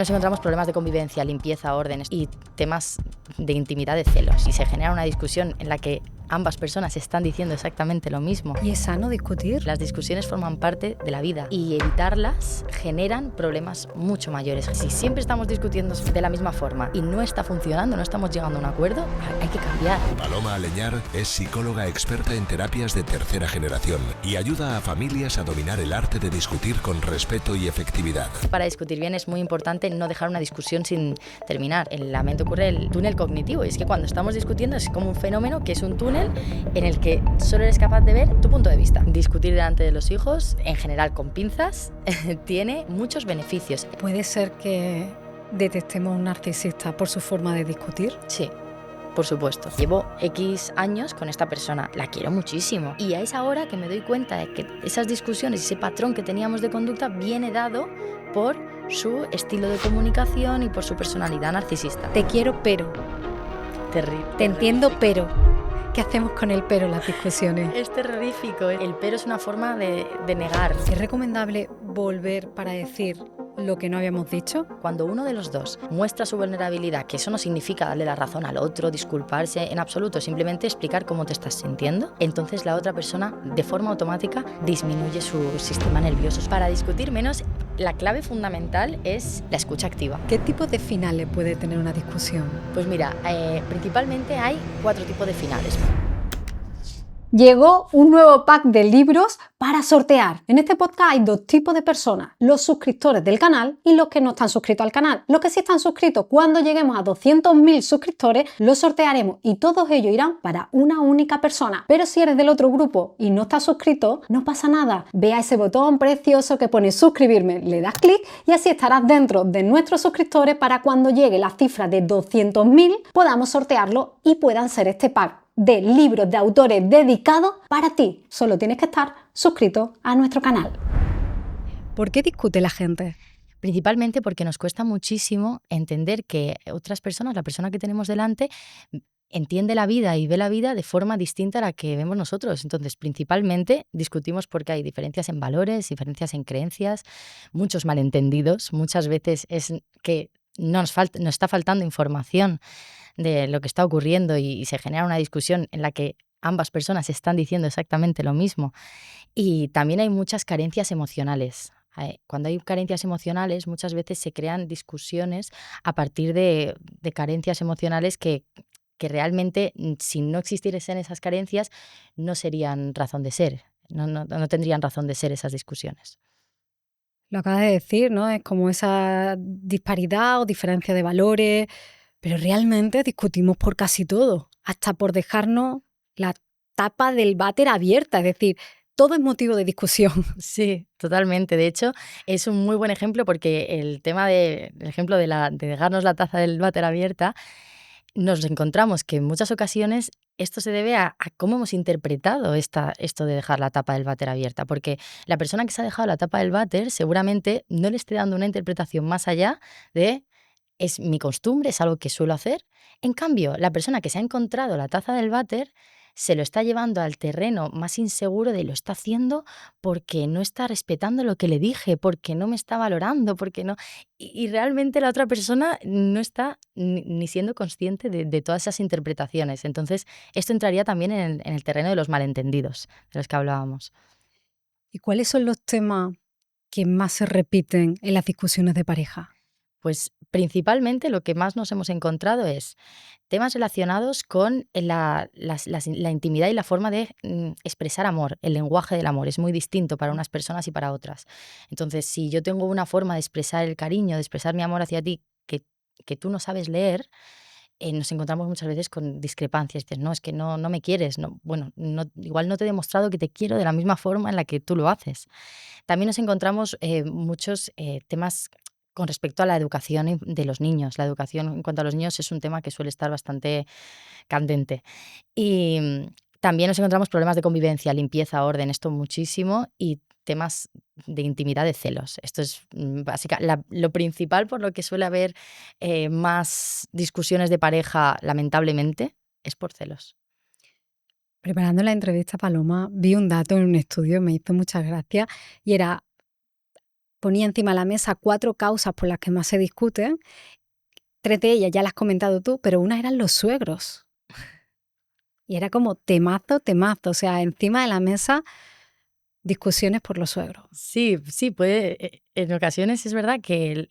Nos encontramos problemas de convivencia, limpieza, órdenes y temas de intimidad, de celos. Y se genera una discusión en la que ambas personas están diciendo exactamente lo mismo. ¿Y es sano discutir? Las discusiones forman parte de la vida y evitarlas generan problemas mucho mayores. Si siempre estamos discutiendo de la misma forma y no está funcionando, no estamos llegando a un acuerdo, hay que cambiar. Paloma Aleñar es psicóloga experta en terapias de tercera generación y ayuda a familias a dominar el arte de discutir con respeto y efectividad. Para discutir bien es muy importante no dejar una discusión sin terminar. En la mente ocurre el túnel cognitivo y es que cuando estamos discutiendo es como un fenómeno que es un túnel en el que solo eres capaz de ver tu punto de vista. Discutir delante de los hijos, en general con pinzas, tiene muchos beneficios. ¿Puede ser que detectemos un narcisista por su forma de discutir? Sí. Por supuesto. Llevo X años con esta persona, la quiero muchísimo. Y a esa hora que me doy cuenta de que esas discusiones, ese patrón que teníamos de conducta viene dado por su estilo de comunicación y por su personalidad narcisista. Te quiero, pero. Terrible. Te entiendo, pero. ¿Qué hacemos con el pero en las discusiones? Es terrorífico. El pero es una forma de negar. ¿Es recomendable volver para decir lo que no habíamos dicho? Cuando uno de los dos muestra su vulnerabilidad, que eso no significa darle la razón al otro, disculparse en absoluto, simplemente explicar cómo te estás sintiendo, entonces la otra persona de forma automática disminuye su sistema nervioso. Para discutir menos, la clave fundamental es la escucha activa. ¿Qué tipo de finales puede tener una discusión? Pues mira, principalmente hay 4 tipos de finales. Llegó un nuevo pack de libros para sortear. En este podcast hay 2 tipos de personas, los suscriptores del canal y los que no están suscritos al canal. Los que sí están suscritos, cuando lleguemos a 200.000 suscriptores, los sortearemos y todos ellos irán para una única persona. Pero si eres del otro grupo y no estás suscrito, no pasa nada. Ve a ese botón precioso que pone suscribirme, le das clic y así estarás dentro de nuestros suscriptores para cuando llegue la cifra de 200.000 podamos sortearlo y puedan ser este pack de libros de autores dedicados para ti. Solo tienes que estar suscrito a nuestro canal. ¿Por qué discute la gente? Principalmente porque nos cuesta muchísimo entender que otras personas, la persona que tenemos delante, entiende la vida y ve la vida de forma distinta a la que vemos nosotros. Entonces, principalmente discutimos porque hay diferencias en valores, diferencias en creencias, muchos malentendidos. Muchas veces es que nos está faltando información de lo que está ocurriendo y se genera una discusión en la que ambas personas están diciendo exactamente lo mismo. Y también hay muchas carencias emocionales. Cuando hay carencias emocionales, muchas veces se crean discusiones a partir de carencias emocionales que realmente, si no existiesen esas carencias, no serían razón de ser. No tendrían razón de ser esas discusiones. Lo acabas de decir, ¿no? Es como esa disparidad o diferencia de valores, pero realmente discutimos por casi todo, hasta por dejarnos la tapa del váter abierta, es decir, todo es motivo de discusión. Sí, totalmente. De hecho, es un muy buen ejemplo porque el ejemplo de dejarnos la taza del váter abierta, nos encontramos que en muchas ocasiones esto se debe a cómo hemos interpretado esto de dejar la tapa del váter abierta, porque la persona que se ha dejado la tapa del váter seguramente no le esté dando una interpretación más allá de es mi costumbre, es algo que suelo hacer. En cambio, la persona que se ha encontrado la taza del váter se lo está llevando al terreno más inseguro de lo está haciendo porque no está respetando lo que le dije, porque no me está valorando, porque no. Y realmente la otra persona no está ni siendo consciente de todas esas interpretaciones. Entonces, esto entraría también en el terreno de los malentendidos, de los que hablábamos. ¿Y cuáles son los temas que más se repiten en las discusiones de pareja? Pues principalmente lo que más nos hemos encontrado es temas relacionados con la intimidad y la forma de expresar amor. El lenguaje del amor es muy distinto para unas personas y para otras. Entonces, si yo tengo una forma de expresar el cariño, de expresar mi amor hacia ti que tú no sabes leer, nos encontramos muchas veces con discrepancias. Dices, no, es que no me quieres. No, bueno, igual no te he demostrado que te quiero de la misma forma en la que tú lo haces. También nos encontramos muchos temas con respecto a la educación de los niños. La educación en cuanto a los niños es un tema que suele estar bastante candente. Y también nos encontramos problemas de convivencia, limpieza, orden, esto muchísimo, y temas de intimidad, de celos. Esto es lo principal por lo que suele haber más discusiones de pareja, lamentablemente, es por celos. Preparando la entrevista, Paloma, vi un dato en un estudio, me hizo muchas gracias, y era ponía encima de la mesa 4 causas por las que más se discuten. 3 de ellas ya las has comentado tú, pero una eran los suegros. Y era como temazo, temazo. O sea, encima de la mesa, discusiones por los suegros. Sí, sí, puede, en ocasiones es verdad que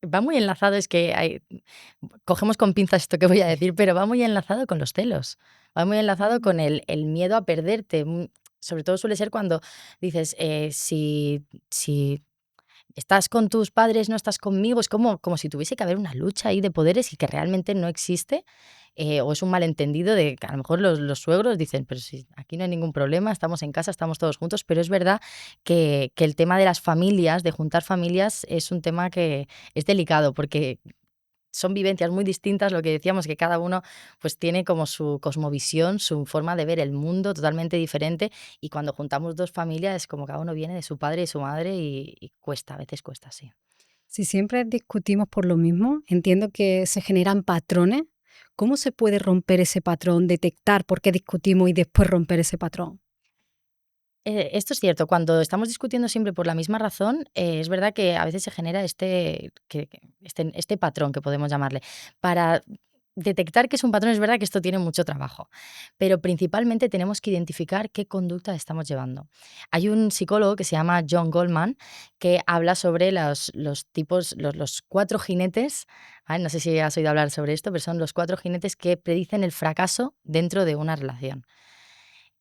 va muy enlazado, es que cogemos con pinzas esto que voy a decir, pero va muy enlazado con los celos, va muy enlazado con el miedo a perderte. Sobre todo suele ser cuando dices, si estás con tus padres, no estás conmigo, es como si tuviese que haber una lucha ahí de poderes y que realmente no existe, o es un malentendido de que a lo mejor los suegros dicen, pero si aquí no hay ningún problema, estamos en casa, estamos todos juntos, pero es verdad que el tema de las familias, de juntar familias, es un tema que es delicado porque son vivencias muy distintas, lo que decíamos, que cada uno pues tiene como su cosmovisión, su forma de ver el mundo totalmente diferente, y cuando juntamos dos familias es como cada uno viene de su padre y su madre y cuesta, a veces cuesta, sí. Si siempre discutimos por lo mismo, entiendo que se generan patrones. ¿Cómo se puede romper ese patrón, detectar por qué discutimos y después romper ese patrón? Esto es cierto, cuando estamos discutiendo siempre por la misma razón, es verdad que a veces se genera este patrón que podemos llamarle. Para detectar que es un patrón, es verdad que esto tiene mucho trabajo, pero principalmente tenemos que identificar qué conducta estamos llevando. Hay un psicólogo que se llama John Goldman que habla sobre los tipos, los 4 jinetes. No sé si has oído hablar sobre esto, pero son los 4 jinetes que predicen el fracaso dentro de una relación,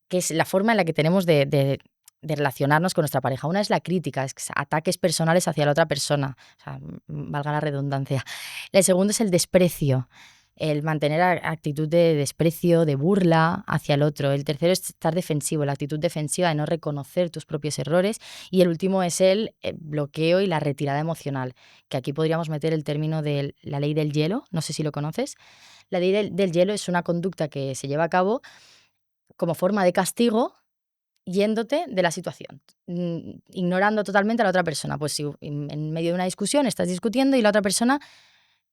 que es la forma en la que tenemos de relacionarnos con nuestra pareja. Una es la crítica, es ataques personales hacia la otra persona, o sea, valga la redundancia. El segundo es el desprecio, el mantener actitud de desprecio, de burla hacia el otro. El tercero es estar defensivo, la actitud defensiva de no reconocer tus propios errores. Y el último es el bloqueo y la retirada emocional, que aquí podríamos meter el término de la ley del hielo, no sé si lo conoces. La ley del hielo es una conducta que se lleva a cabo como forma de castigo, yéndote de la situación, ignorando totalmente a la otra persona. Pues si en medio de una discusión estás discutiendo y la otra persona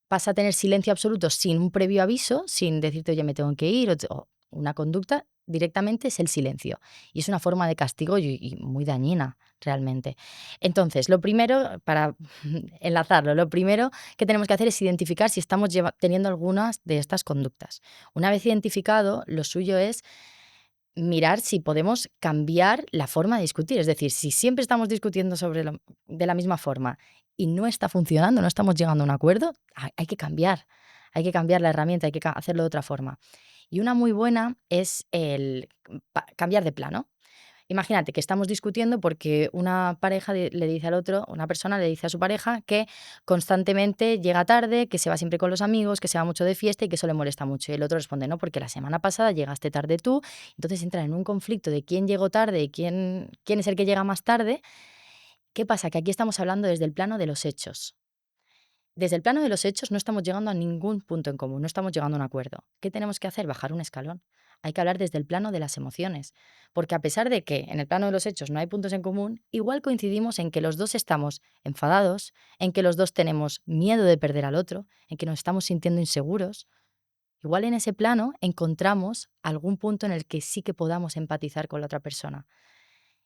pasa a tener silencio absoluto sin un previo aviso, sin decirte, oye, me tengo que ir, o una conducta, directamente es el silencio. Y es una forma de castigo y muy dañina, realmente. Entonces, lo primero, para enlazarlo, lo primero que tenemos que hacer es identificar si estamos teniendo algunas de estas conductas. Una vez identificado, lo suyo es mirar si podemos cambiar la forma de discutir. Es decir, si siempre estamos discutiendo de la misma forma y no está funcionando, no estamos llegando a un acuerdo, hay que cambiar. Hay que cambiar la herramienta, hay que hacerlo de otra forma. Y una muy buena es el cambiar de plano. Imagínate que estamos discutiendo porque una pareja le dice al otro, una persona le dice a su pareja que constantemente llega tarde, que se va siempre con los amigos, que se va mucho de fiesta y que eso le molesta mucho. Y el otro responde, no, porque la semana pasada llegaste tarde tú. Entonces entran en un conflicto de quién llegó tarde y quién es el que llega más tarde. ¿Qué pasa? Que aquí estamos hablando desde el plano de los hechos. Desde el plano de los hechos no estamos llegando a ningún punto en común, no estamos llegando a un acuerdo. ¿Qué tenemos que hacer? Bajar un escalón. Hay que hablar desde el plano de las emociones, porque a pesar de que en el plano de los hechos no hay puntos en común, igual coincidimos en que los dos estamos enfadados, en que los dos tenemos miedo de perder al otro, en que nos estamos sintiendo inseguros. Igual en ese plano encontramos algún punto en el que sí que podamos empatizar con la otra persona.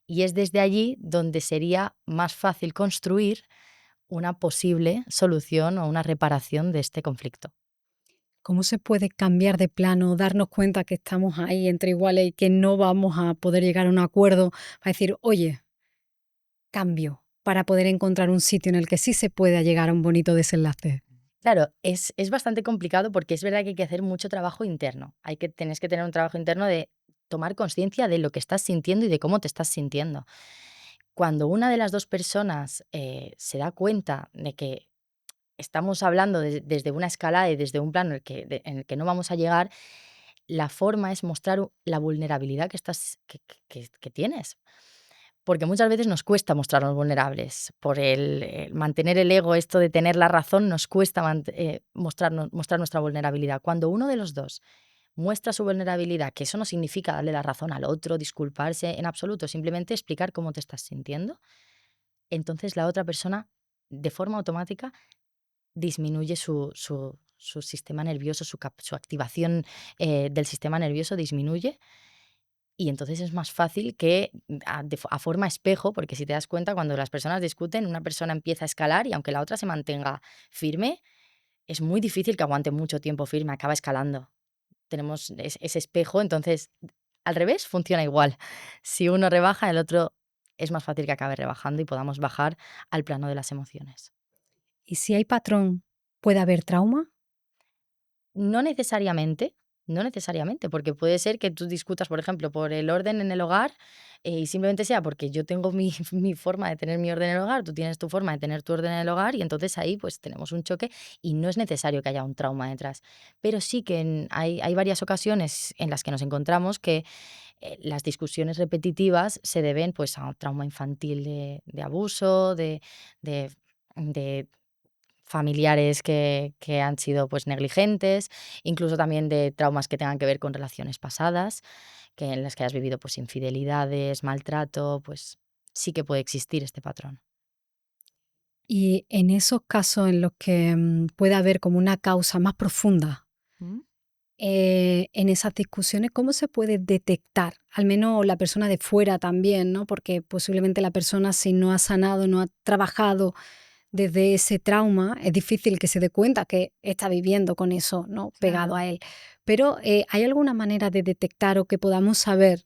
Y es desde allí donde sería más fácil construir una posible solución o una reparación de este conflicto. ¿Cómo se puede cambiar de plano, darnos cuenta que estamos ahí entre iguales y que no vamos a poder llegar a un acuerdo para decir, oye, cambio, para poder encontrar un sitio en el que sí se pueda llegar a un bonito desenlace? Claro, es bastante complicado porque es verdad que hay que hacer mucho trabajo interno. Tienes que tener un trabajo interno de tomar conciencia de lo que estás sintiendo y de cómo te estás sintiendo. Cuando una de las dos personas se da cuenta de que estamos hablando desde una escalada y desde un plano en el que no vamos a llegar, la forma es mostrar la vulnerabilidad que tienes. Porque muchas veces nos cuesta mostrarnos vulnerables. Por el mantener el ego, esto de tener la razón, nos cuesta mostrar nuestra vulnerabilidad. Cuando uno de los dos muestra su vulnerabilidad, que eso no significa darle la razón al otro, disculparse en absoluto, simplemente explicar cómo te estás sintiendo, entonces la otra persona, de forma automática, disminuye su sistema nervioso, su activación del sistema nervioso disminuye Y entonces es más fácil que a forma espejo, porque si te das cuenta, cuando las personas discuten, una persona empieza a escalar y aunque la otra se mantenga firme, es muy difícil que aguante mucho tiempo firme, acaba escalando. Tenemos ese espejo, entonces al revés funciona igual. Si uno rebaja, el otro es más fácil que acabe rebajando y podamos bajar al plano de las emociones. Y si hay patrón, ¿puede haber trauma? No necesariamente, no necesariamente, porque puede ser que tú discutas, por ejemplo, por el orden en el hogar, y simplemente sea porque yo tengo mi mi forma de tener mi orden en el hogar, tú tienes tu forma de tener tu orden en el hogar, y entonces ahí, pues, tenemos un choque y no es necesario que haya un trauma detrás. Pero sí que hay varias ocasiones en las que nos encontramos que, las discusiones repetitivas se deben, pues, a un trauma infantil de abuso, de familiares que han sido, pues, negligentes, incluso también de traumas que tengan que ver con relaciones pasadas, que en las que hayas vivido, pues, infidelidades, maltrato, pues, sí que puede existir este patrón. Y en esos casos en los que puede haber como una causa más profunda, ¿Mm? en esas discusiones, ¿cómo se puede detectar? Al menos la persona de fuera también, ¿no? Porque posiblemente la persona, si no ha sanado, no ha trabajado desde ese trauma, es difícil que se dé cuenta que está viviendo con eso, ¿no? Pegado Claro. a él. Pero ¿hay alguna manera de detectar o que podamos saber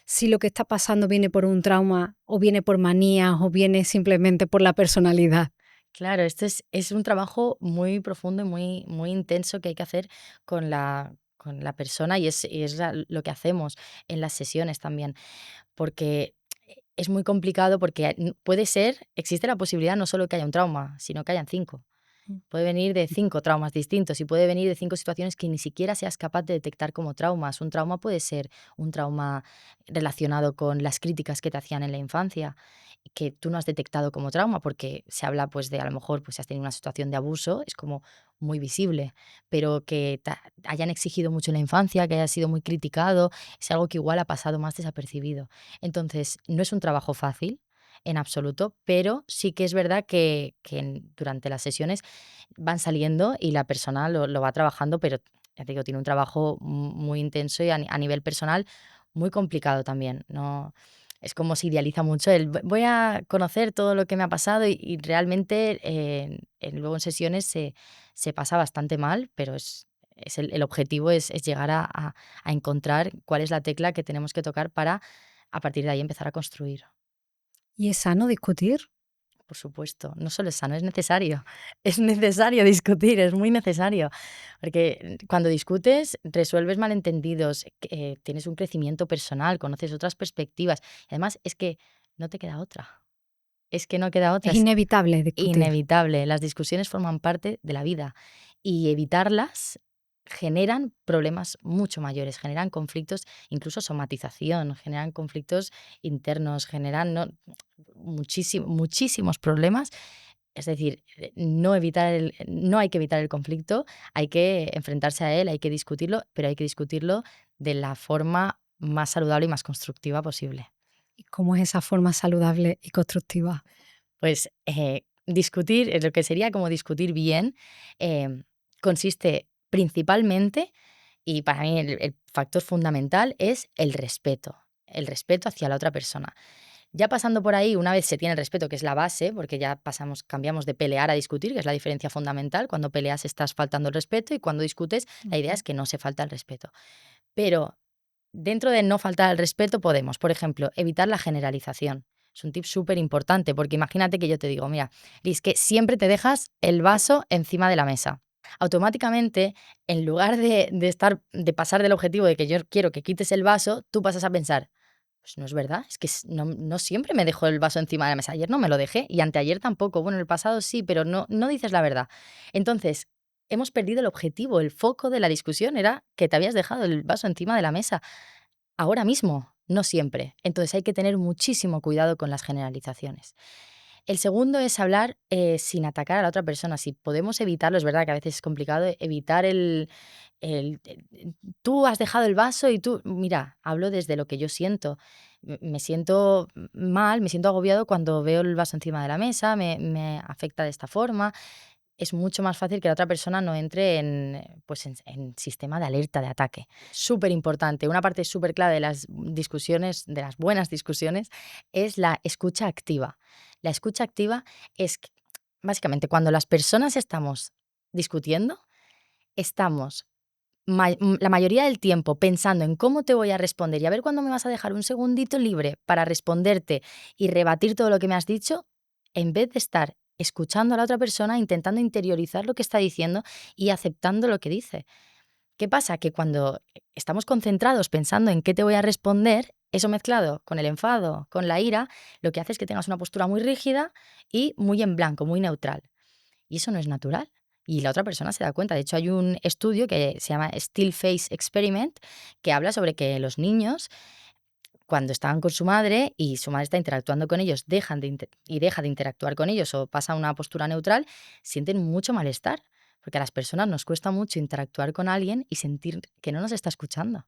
si lo que está pasando viene por un trauma o viene por manías o viene simplemente por la personalidad? Claro, esto es un trabajo muy profundo y muy intenso que hay que hacer con la persona y es lo que hacemos en las sesiones también. Porque es muy complicado porque puede ser, existe la posibilidad no solo que haya un trauma, sino que hayan 5. Mm. Puede venir de 5 traumas distintos y puede venir de 5 situaciones que ni siquiera seas capaz de detectar como traumas. Un trauma puede ser un trauma relacionado con las críticas que te hacían en la infancia, que tú no has detectado como trauma, porque se habla, pues, de a lo mejor, pues, si has tenido una situación de abuso, es como muy visible, pero que te hayan exigido mucho en la infancia, que haya sido muy criticado, es algo que igual ha pasado más desapercibido. Entonces, no es un trabajo fácil en absoluto, pero sí que es verdad que durante las sesiones van saliendo y la persona lo va trabajando, pero ya te digo, tiene un trabajo muy intenso y a nivel personal muy complicado también. No, es como se idealiza mucho el voy a conocer todo lo que me ha pasado y realmente luego en sesiones se pasa bastante mal, pero el objetivo es llegar a encontrar cuál es la tecla que tenemos que tocar para a partir de ahí empezar a construir. ¿Y es sano discutir? Por supuesto, no solo es sano, es necesario. Es necesario discutir, es muy necesario. Porque cuando discutes, resuelves malentendidos, tienes un crecimiento personal, conoces otras perspectivas. Y además, es que no te queda otra. Es que no queda otra, Es es inevitable discutir. inevitable. Las discusiones forman parte de la vida y evitarlas generan problemas mucho mayores, generan conflictos, incluso somatización, generan conflictos internos, generan muchísimos problemas. Es decir, no hay que evitar el conflicto, hay que enfrentarse a él, hay que discutirlo, pero hay que discutirlo de la forma más saludable y más constructiva posible. ¿Y cómo es esa forma saludable y constructiva? Pues, discutir, lo que sería como discutir bien, consiste principalmente, y para mí el factor fundamental es el respeto hacia la otra persona. Ya pasando por ahí, una vez se tiene el respeto, que es la base, porque ya cambiamos de pelear a discutir, que es la diferencia fundamental. Cuando peleas estás faltando el respeto y cuando discutes, la idea Ujú. es que no se falta el respeto. Pero dentro de no faltar al respeto podemos, por ejemplo, evitar la generalización. Es un tip súper importante, porque imagínate que yo te digo, mira, Liz, que siempre te dejas el vaso encima de la mesa. Automáticamente, en lugar de pasar del objetivo de que yo quiero que quites el vaso, tú pasas a pensar, pues no es verdad, es que no siempre me dejo el vaso encima de la mesa. Ayer no me lo dejé y anteayer tampoco. Bueno, en el pasado sí, pero no dices la verdad. Entonces, hemos perdido el objetivo, el foco de la discusión era que te habías dejado el vaso encima de la mesa. Ahora mismo, no siempre. Entonces hay que tener muchísimo cuidado con las generalizaciones. El segundo es hablar sin atacar a la otra persona. Si podemos evitarlo, es verdad que a veces es complicado evitar tú has dejado el vaso y tú, mira, hablo desde lo que yo siento. Me siento mal, me siento agobiado cuando veo el vaso encima de la mesa, me afecta de esta forma. es mucho más fácil que la otra persona no entre en sistema de alerta, de ataque. Súper importante, una parte súper clave de las discusiones, de las buenas discusiones, es la escucha activa. La escucha activa es básicamente cuando las personas estamos discutiendo, estamos la mayoría del tiempo pensando en cómo te voy a responder y a ver cuándo me vas a dejar un segundito libre para responderte y rebatir todo lo que me has dicho, en vez de estar escuchando a la otra persona, intentando interiorizar lo que está diciendo y aceptando lo que dice. ¿Qué pasa? Que cuando estamos concentrados pensando en qué te voy a responder, eso mezclado con el enfado, con la ira, lo que hace es que tengas una postura muy rígida y muy en blanco, muy neutral. Y eso no es natural. Y la otra persona se da cuenta. De hecho, hay un estudio que se llama Still Face Experiment que habla sobre que los niños, cuando están con su madre y su madre está interactuando con ellos, deja de interactuar con ellos o pasa a una postura neutral, sienten mucho malestar. Porque a las personas nos cuesta mucho interactuar con alguien y sentir que no nos está escuchando.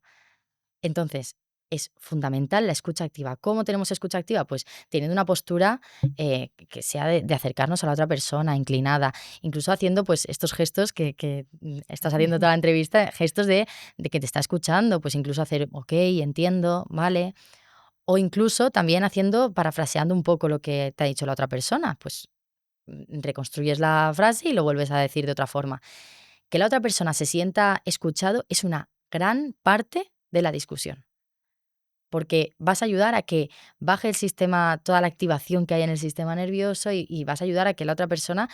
Entonces, es fundamental la escucha activa. ¿Cómo tenemos escucha activa? Pues teniendo una postura que sea de acercarnos a la otra persona, inclinada, incluso haciendo pues estos gestos que estás haciendo toda la entrevista, gestos de que te está escuchando, pues incluso hacer, ok, entiendo, vale. O incluso también parafraseando un poco lo que te ha dicho la otra persona, pues reconstruyes la frase y lo vuelves a decir de otra forma. Que la otra persona se sienta escuchado es una gran parte de la discusión. Porque vas a ayudar a que baje el sistema, toda la activación que hay en el sistema nervioso y vas a ayudar a que la otra persona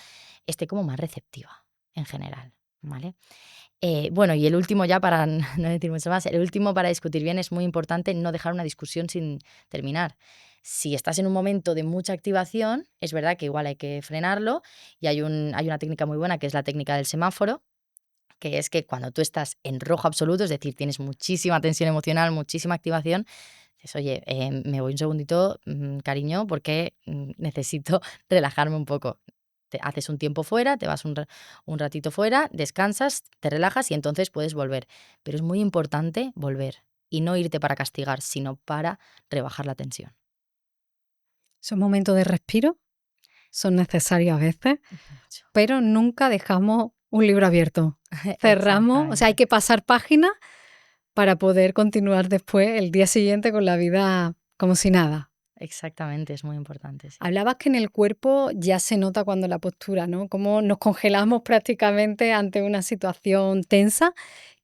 esté como más receptiva en general, ¿vale? Bueno, y el último ya para no decir mucho más, el último para discutir bien es muy importante no dejar una discusión sin terminar. Si estás en un momento de mucha activación, es verdad que igual hay que frenarlo y hay una técnica muy buena que es la técnica del semáforo, que es que cuando tú estás en rojo absoluto, es decir, tienes muchísima tensión emocional, muchísima activación, dices, oye, me voy un segundito, cariño, porque necesito relajarme un poco. Te haces un tiempo fuera, te vas un ratito fuera, descansas, te relajas y entonces puedes volver. Pero es muy importante volver y no irte para castigar, sino para rebajar la tensión. Son momentos de respiro, son necesarios a veces, Mucho. pero nunca dejamos un libro abierto. Cerramos, o sea, hay Exactamente. que pasar página para poder continuar después el día siguiente con la vida como si nada. Exactamente, es muy importante, sí. Hablabas que en el cuerpo ya se nota cuando la postura, ¿no? Cómo nos congelamos prácticamente ante una situación tensa.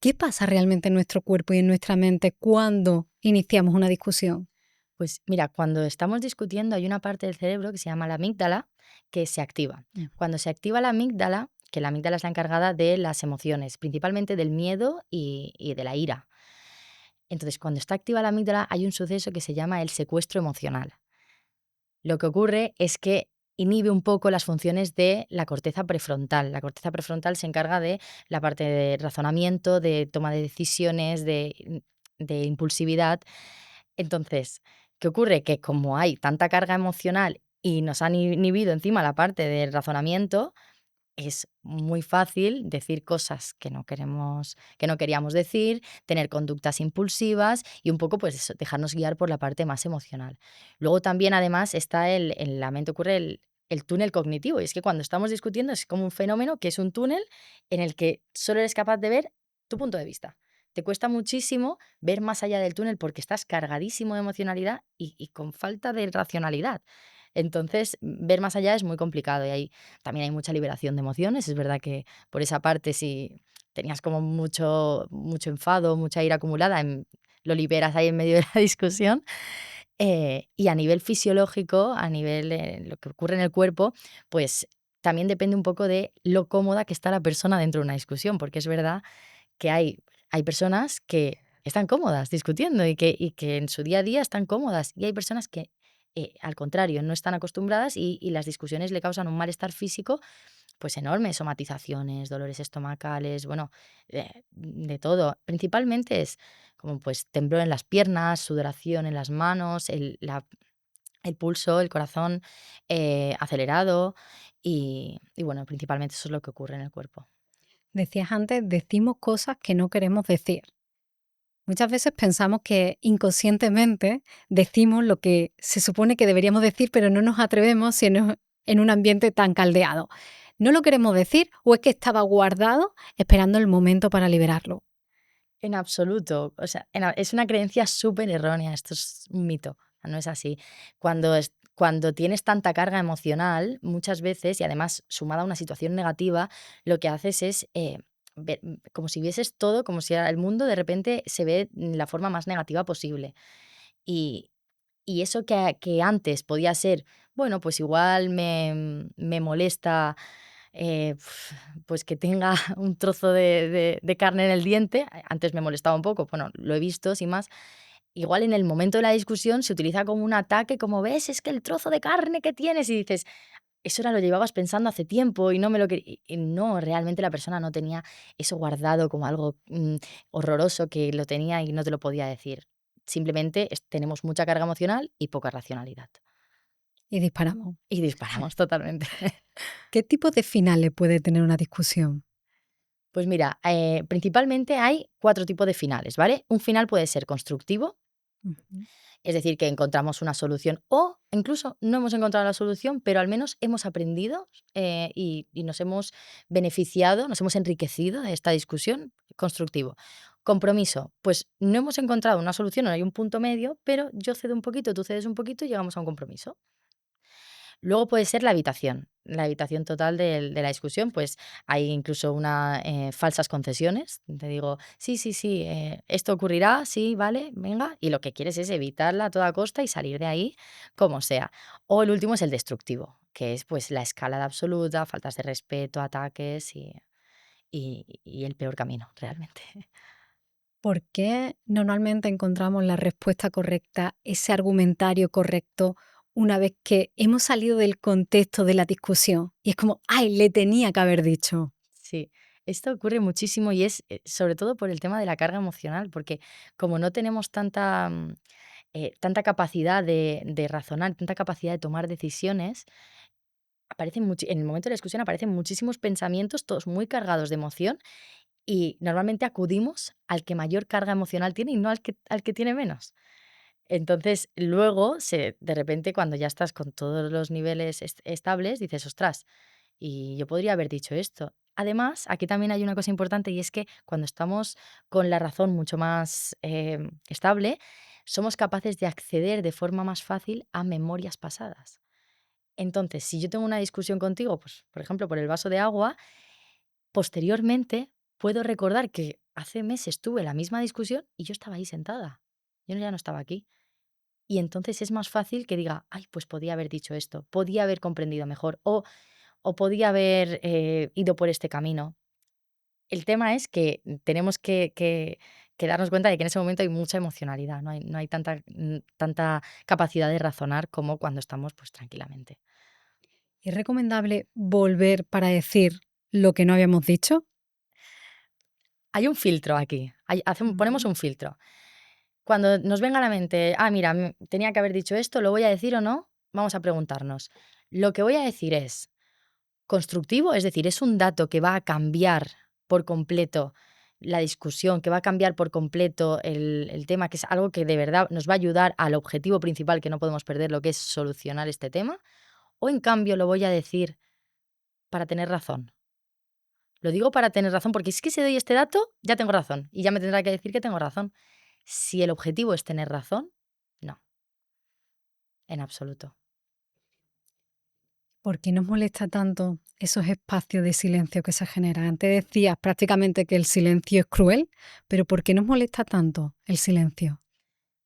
¿Qué pasa realmente en nuestro cuerpo y en nuestra mente cuando iniciamos una discusión? Pues mira, cuando estamos discutiendo hay una parte del cerebro que se llama la amígdala que se activa. Cuando se activa la amígdala, que la amígdala es la encargada de las emociones, principalmente del miedo y de la ira. Entonces, cuando está activa la amígdala hay un suceso que se llama el secuestro emocional. Lo que ocurre es que inhibe un poco las funciones de la corteza prefrontal. La corteza prefrontal se encarga de la parte de razonamiento, de toma de decisiones, de impulsividad. Entonces, ¿qué ocurre? Que como hay tanta carga emocional y nos han inhibido encima la parte del razonamiento, es muy fácil decir cosas que no queríamos decir, tener conductas impulsivas y un poco, pues eso, dejarnos guiar por la parte más emocional. Luego también, además, está en la mente ocurre el túnel cognitivo, y es que cuando estamos discutiendo es como un fenómeno que es un túnel en el que solo eres capaz de ver tu punto de vista. Te cuesta muchísimo ver más allá del túnel porque estás cargadísimo de emocionalidad y con falta de racionalidad. Entonces, ver más allá es muy complicado y también hay mucha liberación de emociones. Es verdad que por esa parte, si tenías como mucho enfado, mucha ira acumulada, lo liberas ahí en medio de la discusión. Y a nivel fisiológico, a nivel lo que ocurre en el cuerpo, pues también depende un poco de lo cómoda que está la persona dentro de una discusión, porque es verdad que hay personas que están cómodas discutiendo y que en su día a día están cómodas, y hay personas que, al contrario, no están acostumbradas y las discusiones le causan un malestar físico, pues enorme, somatizaciones, dolores estomacales, bueno, de todo. Principalmente es como pues temblor en las piernas, sudoración en las manos, el pulso, el corazón acelerado y bueno, principalmente eso es lo que ocurre en el cuerpo. Decías antes, decimos cosas que no queremos decir. Muchas veces pensamos que inconscientemente decimos lo que se supone que deberíamos decir, pero no nos atrevemos si en un ambiente tan caldeado. ¿No lo queremos decir o es que estaba guardado esperando el momento para liberarlo? En absoluto. O sea, es una creencia súper errónea. Esto es un mito. No es así. Cuando tienes tanta carga emocional, muchas veces, y además sumada a una situación negativa, lo que haces es como si vieses todo, como si el mundo de repente se ve en la forma más negativa posible. Y, y eso que antes podía ser, bueno, pues igual me molesta pues que tenga un trozo de carne en el diente. Antes me molestaba un poco, bueno, lo he visto sin más. Igual en el momento de la discusión se utiliza como un ataque, como ves, es que el trozo de carne que tienes y dices, eso era lo llevabas pensando hace tiempo y no me lo y no, realmente la persona no tenía eso guardado como algo horroroso que lo tenía y no te lo podía decir. Simplemente tenemos mucha carga emocional y poca racionalidad. Y disparamos. Y disparamos totalmente. ¿Qué tipo de finales puede tener una discusión? Pues mira, principalmente hay 4 tipos de finales, ¿vale? Un final puede ser constructivo, Ujú. es decir, que encontramos una solución o incluso no hemos encontrado la solución, pero al menos hemos aprendido y nos hemos beneficiado, nos hemos enriquecido de esta discusión. Constructivo. Compromiso, pues no hemos encontrado una solución, no hay un punto medio, pero yo cedo un poquito, tú cedes un poquito y llegamos a un compromiso. Luego puede ser la habitación total de la discusión, pues hay incluso una, falsas concesiones. Te digo: "Sí, sí, sí, esto ocurrirá, sí, vale, venga", y lo que quieres es evitarla a toda costa y salir de ahí como sea. O el último es el destructivo, que es, pues, la escalada absoluta, faltas de respeto, ataques y el peor camino, realmente. ¿Por qué normalmente encontramos la respuesta correcta, ese argumentario correcto, una vez que hemos salido del contexto de la discusión? Y es como, ay, le tenía que haber dicho. Sí, esto ocurre muchísimo y es, sobre todo por el tema de la carga emocional, porque como no tenemos tanta capacidad de razonar, tanta capacidad de tomar decisiones, en el momento de la discusión aparecen muchísimos pensamientos, todos muy cargados de emoción, y normalmente acudimos al que mayor carga emocional tiene y no al que tiene menos. Entonces, luego, de repente, cuando ya estás con todos los niveles estables, dices, ostras, y yo podría haber dicho esto. Además, aquí también hay una cosa importante y es que cuando estamos con la razón mucho más estable, somos capaces de acceder de forma más fácil a memorias pasadas. Entonces, si yo tengo una discusión contigo, pues, por ejemplo, por el vaso de agua, posteriormente puedo recordar que hace meses tuve la misma discusión y yo estaba ahí sentada. Yo ya no estaba aquí. Y entonces es más fácil que diga, ay, pues podía haber dicho esto, podía haber comprendido mejor o podía haber ido por este camino. El tema es que tenemos que darnos cuenta de que en ese momento hay mucha emocionalidad, no hay tanta capacidad de razonar como cuando estamos pues tranquilamente. ¿Es recomendable volver para decir lo que no habíamos dicho? Hay un filtro aquí, ponemos Ujú. un filtro. Cuando nos venga a la mente, mira, tenía que haber dicho esto, ¿lo voy a decir o no? Vamos a preguntarnos. Lo que voy a decir es constructivo, es decir, es un dato que va a cambiar por completo la discusión, que va a cambiar por completo el tema, que es algo que de verdad nos va a ayudar al objetivo principal que no podemos perder, lo que es solucionar este tema, o en cambio lo voy a decir para tener razón. Lo digo para tener razón, porque es que si doy este dato, ya tengo razón y ya me tendrá que decir que tengo razón. Si el objetivo es tener razón, no, en absoluto. ¿Por qué nos molesta tanto esos espacios de silencio que se generan? Antes decías prácticamente que el silencio es cruel, pero ¿por qué nos molesta tanto el silencio?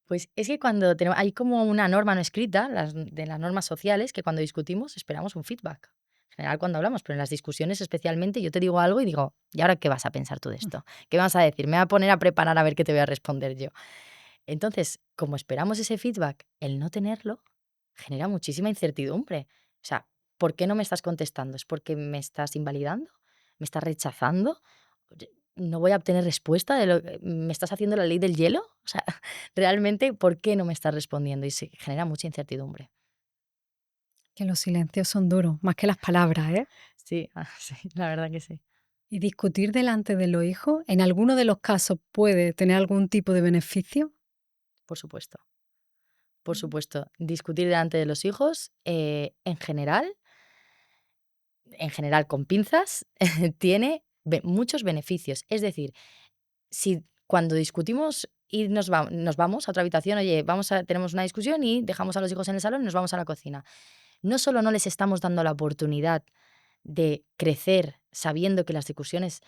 Pues es que cuando hay como una norma no escrita, de las normas sociales, que cuando discutimos esperamos un feedback. En general cuando hablamos, pero en las discusiones especialmente yo te digo algo y digo, ¿y ahora qué vas a pensar tú de esto? ¿Qué me vas a decir? Me voy a poner a preparar a ver qué te voy a responder yo. Entonces, como esperamos ese feedback, el no tenerlo genera muchísima incertidumbre. O sea, ¿por qué no me estás contestando? ¿Es porque me estás invalidando? ¿Me estás rechazando? Oye, ¿no voy a obtener respuesta de me estás haciendo la ley del hielo? O sea, realmente, ¿por qué no me estás respondiendo? Y se genera mucha incertidumbre. Que los silencios son duros, más que las palabras, ¿eh? Sí, sí, la verdad que sí. ¿Y discutir delante de los hijos, en alguno de los casos, puede tener algún tipo de beneficio? Por supuesto. Por supuesto. Discutir delante de los hijos, en general, en general con pinzas, tiene muchos beneficios. Es decir, si cuando discutimos y nos vamos a otra habitación, oye, tenemos una discusión y dejamos a los hijos en el salón y nos vamos a la cocina. No solo no les estamos dando la oportunidad de crecer sabiendo que las discusiones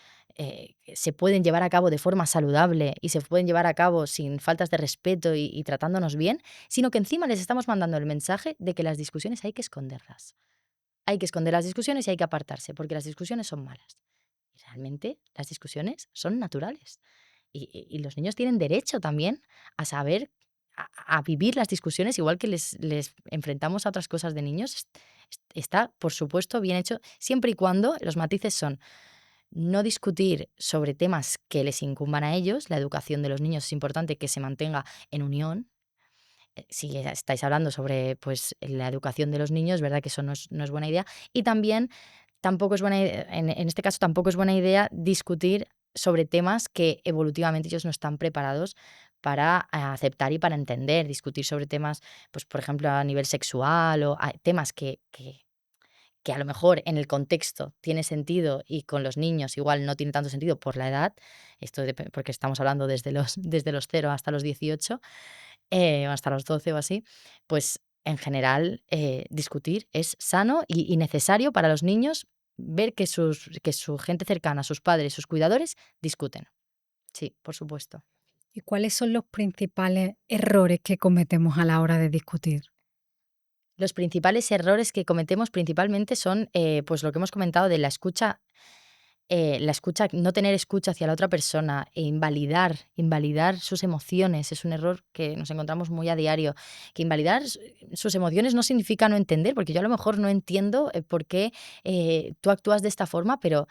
se pueden llevar a cabo de forma saludable y se pueden llevar a cabo sin faltas de respeto y tratándonos bien, sino que encima les estamos mandando el mensaje de que las discusiones hay que esconderlas. Hay que esconder las discusiones y hay que apartarse, porque las discusiones son malas. Y realmente las discusiones son naturales. Y los niños tienen derecho también a saber, a vivir las discusiones, igual que les enfrentamos a otras cosas de niños. Está, por supuesto, bien hecho, siempre y cuando los matices son no discutir sobre temas que les incumban a ellos. La educación de los niños es importante que se mantenga en unión. Si estáis hablando sobre pues, la educación de los niños, ¿verdad? Que eso no es buena idea. Y también tampoco es buena idea, en este caso tampoco es buena idea discutir sobre temas que evolutivamente ellos no están preparados para aceptar y para entender. Discutir sobre temas, pues por ejemplo, a nivel sexual o temas que a lo mejor en el contexto tiene sentido y con los niños igual no tiene tanto sentido por la edad, porque estamos hablando desde los 0 hasta los 18, o hasta los 12 o así, pues en general discutir es sano y necesario para los niños ver que su gente cercana, sus padres, sus cuidadores, discuten. Sí, por supuesto. ¿Y cuáles son los principales errores que cometemos a la hora de discutir? Los principales errores que cometemos principalmente son pues lo que hemos comentado de la escucha, no tener escucha hacia la otra persona e invalidar sus emociones. Es un error que nos encontramos muy a diario. Que invalidar sus emociones no significa no entender, porque yo a lo mejor no entiendo por qué tú actúas de esta forma, pero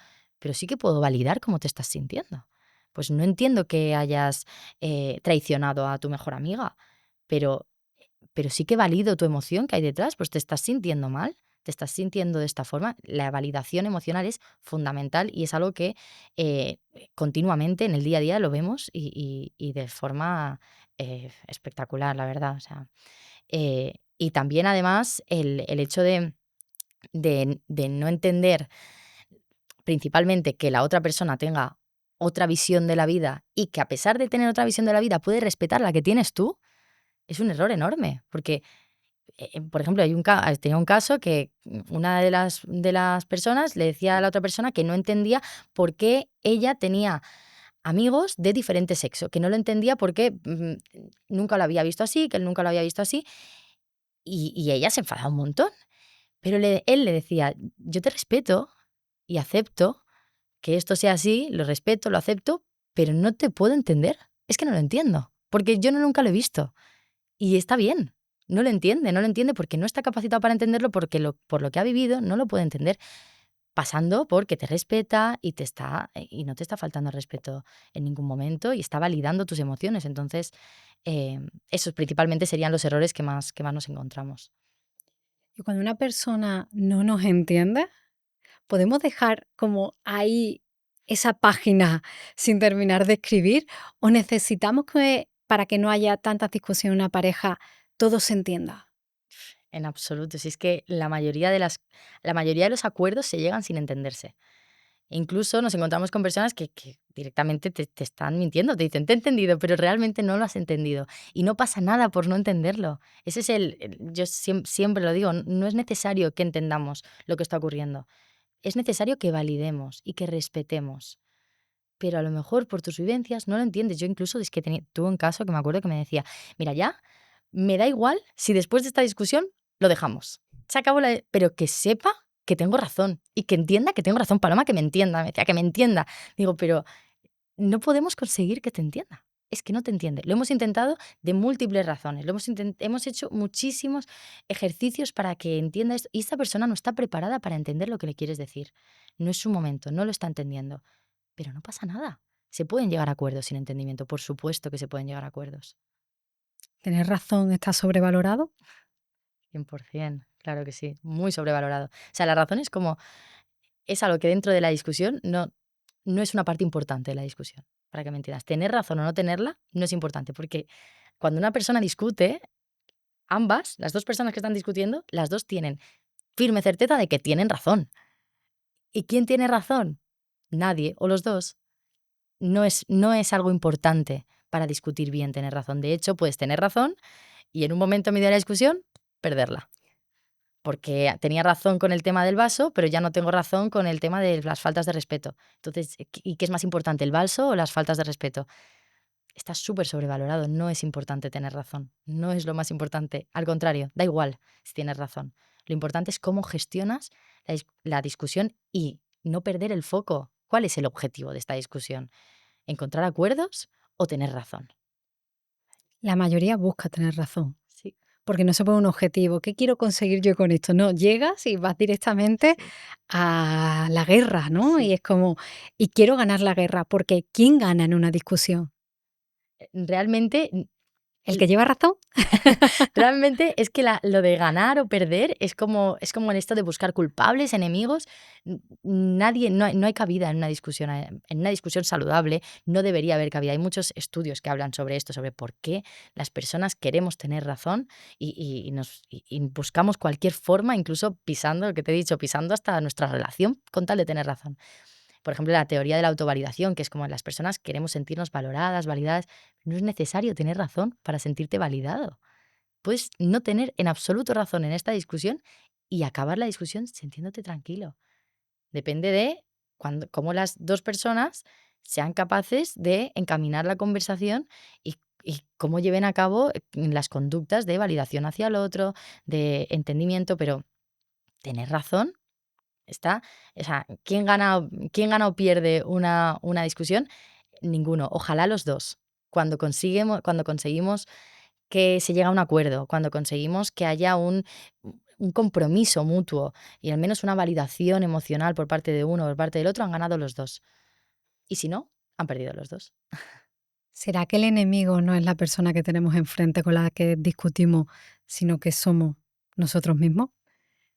sí que puedo validar cómo te estás sintiendo. Pues no entiendo que hayas traicionado a tu mejor amiga, pero sí que valido tu emoción que hay detrás, pues te estás sintiendo mal, te estás sintiendo de esta forma. La validación emocional es fundamental y es algo que continuamente en el día a día lo vemos y de forma espectacular, la verdad. O sea, y también además el hecho de no entender principalmente que la otra persona tenga otra visión de la vida y que a pesar de tener otra visión de la vida puede respetar la que tienes tú, es un error enorme, porque por ejemplo, tenía un caso que una de las personas le decía a la otra persona que no entendía por qué ella tenía amigos de diferente sexo, que no lo entendía porque nunca lo había visto así, que él nunca lo había visto así, y ella se enfadaba un montón. Pero él le decía, yo te respeto y acepto que esto sea así, lo respeto, lo acepto, pero no te puedo entender. Es que no lo entiendo, porque yo nunca lo he visto. Y está bien, no lo entiende porque no está capacitado para entenderlo, porque por lo que ha vivido no lo puede entender, pasando porque te respeta y no te está faltando el respeto en ningún momento y está validando tus emociones. Entonces, esos principalmente serían los errores que más nos encontramos. Y cuando una persona no nos entiende, ¿podemos dejar como ahí esa página sin terminar de escribir? ¿O necesitamos que para que no haya tantas discusiones en una pareja, todo se entienda? En absoluto. Si es que la mayoría de los acuerdos se llegan sin entenderse. Incluso nos encontramos con personas que directamente te están mintiendo, te dicen, te he entendido, pero realmente no lo has entendido. Y no pasa nada por no entenderlo. Ese es yo siempre lo digo, no es necesario que entendamos lo que está ocurriendo. Es necesario que validemos y que respetemos. Pero a lo mejor por tus vivencias no lo entiendes. Yo incluso es que tuve un caso que me acuerdo que me decía, mira, ya, me da igual si después de esta discusión lo dejamos. Se acabó pero que sepa que tengo razón y que entienda que tengo razón. Paloma, que me entienda, me decía, que me entienda. Digo, pero no podemos conseguir que te entienda. Es que no te entiende. Lo hemos intentado de múltiples razones. Hemos hecho muchísimos ejercicios para que entienda esto. Y esta persona no está preparada para entender lo que le quieres decir. No es su momento, no lo está entendiendo. Pero no pasa nada. Se pueden llegar a acuerdos sin entendimiento. Por supuesto que se pueden llegar a acuerdos. ¿Tener razón está sobrevalorado? 100%, claro que sí. Muy sobrevalorado. O sea, la razón es algo que dentro de la discusión no es una parte importante de la discusión, para que me entiendas. Tener razón o no tenerla no es importante, porque cuando una persona discute, las dos personas que están discutiendo, las dos tienen firme certeza de que tienen razón. ¿Y quién tiene razón? Nadie, o los dos. No es algo importante para discutir bien tener razón. De hecho, puedes tener razón y en un momento medio de la discusión, perderla. Porque tenía razón con el tema del vaso, pero ya no tengo razón con el tema de las faltas de respeto. Entonces, ¿y qué es más importante, el vaso o las faltas de respeto? Está súper sobrevalorado. No es importante tener razón. No es lo más importante. Al contrario, da igual si tienes razón. Lo importante es cómo gestionas la discusión y no perder el foco. ¿Cuál es el objetivo de esta discusión? ¿Encontrar acuerdos o tener razón? La mayoría busca tener razón, Sí, porque no se pone un objetivo. ¿Qué quiero conseguir yo con esto? No, llegas y vas directamente sí, a la guerra, ¿no? Y sí. es como, y quiero ganar la guerra, porque ¿quién gana en una discusión? Realmente ¿El que lleva razón? realmente es que lo de ganar o perder es como en esto de buscar culpables, enemigos. Nadie, no hay cabida en una discusión, en una discusión saludable, no debería haber cabida. Hay muchos estudios que hablan sobre esto, sobre por qué las personas queremos tener razón y buscamos cualquier forma, incluso pisando, lo que te he dicho, pisando hasta nuestra relación con tal de tener razón. Por ejemplo, la teoría de la autovalidación, que es como las personas queremos sentirnos valoradas, validadas. No es necesario tener razón para sentirte validado. Puedes no tener en absoluto razón en esta discusión y acabar la discusión sintiéndote tranquilo. Depende de cómo las dos personas sean capaces de encaminar la conversación y cómo lleven a cabo las conductas de validación hacia el otro, de entendimiento, pero tener razón está, o sea, ¿quién gana o pierde una discusión? Ninguno. Ojalá los dos. Cuando conseguimos que se llegue a un acuerdo, cuando conseguimos que haya un compromiso mutuo y al menos una validación emocional por parte de uno o por parte del otro, han ganado los dos. Y si no, han perdido los dos. ¿Será que el enemigo no es la persona que tenemos enfrente con la que discutimos, sino que somos nosotros mismos?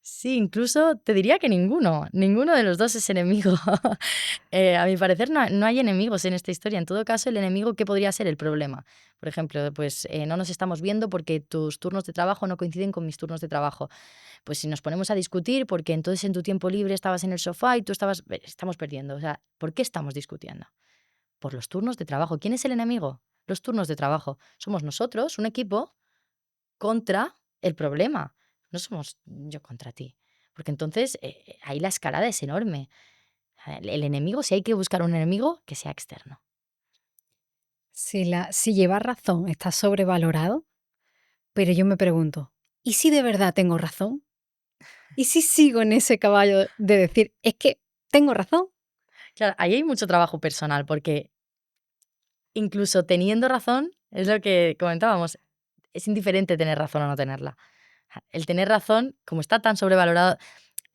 Sí, incluso te diría que ninguno de los dos es enemigo. A mi parecer no hay enemigos en esta historia. En todo caso, el enemigo, ¿qué podría ser el problema? Por ejemplo, pues no nos estamos viendo porque tus turnos de trabajo no coinciden con mis turnos de trabajo. Pues si nos ponemos a discutir porque entonces en tu tiempo libre estabas en el sofá y tú estamos perdiendo. O sea, ¿por qué estamos discutiendo? Por los turnos de trabajo. ¿Quién es el enemigo? Los turnos de trabajo. Somos nosotros, un equipo, contra el problema. No somos yo contra ti. Porque entonces ahí la escalada es enorme. El enemigo, si hay que buscar un enemigo, que sea externo. Si llevar razón está sobrevalorado, pero yo me pregunto, ¿y si de verdad tengo razón? ¿Y si sigo en ese caballo de decir, es que tengo razón? Claro, ahí hay mucho trabajo personal, porque incluso teniendo razón, es lo que comentábamos, es indiferente tener razón o no tenerla. El tener razón, como está tan sobrevalorado,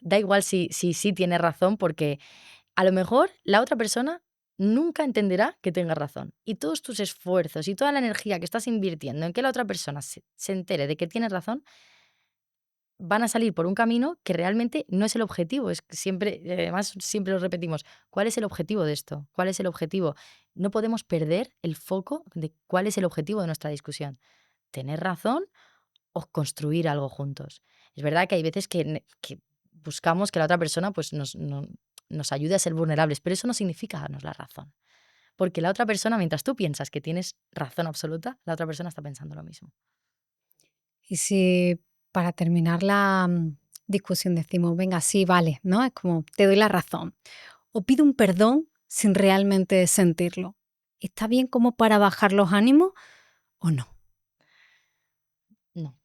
da igual si sí tienes razón, porque a lo mejor la otra persona nunca entenderá que tengas razón. Y todos tus esfuerzos y toda la energía que estás invirtiendo en que la otra persona se entere de que tienes razón, van a salir por un camino que realmente no es el objetivo. Es que siempre, además, siempre lo repetimos. ¿Cuál es el objetivo de esto? ¿Cuál es el objetivo? No podemos perder el foco de cuál es el objetivo de nuestra discusión. ¿Tener razón o construir algo juntos? Es verdad que hay veces que buscamos que la otra persona pues, nos ayude a ser vulnerables, pero eso no significa darnos la razón. Porque la otra persona, mientras tú piensas que tienes razón absoluta, la otra persona está pensando lo mismo. Y si para terminar la discusión decimos, venga, sí, vale, ¿no? Es como, te doy la razón. O pido un perdón sin realmente sentirlo. ¿Está bien como para bajar los ánimos o no? No.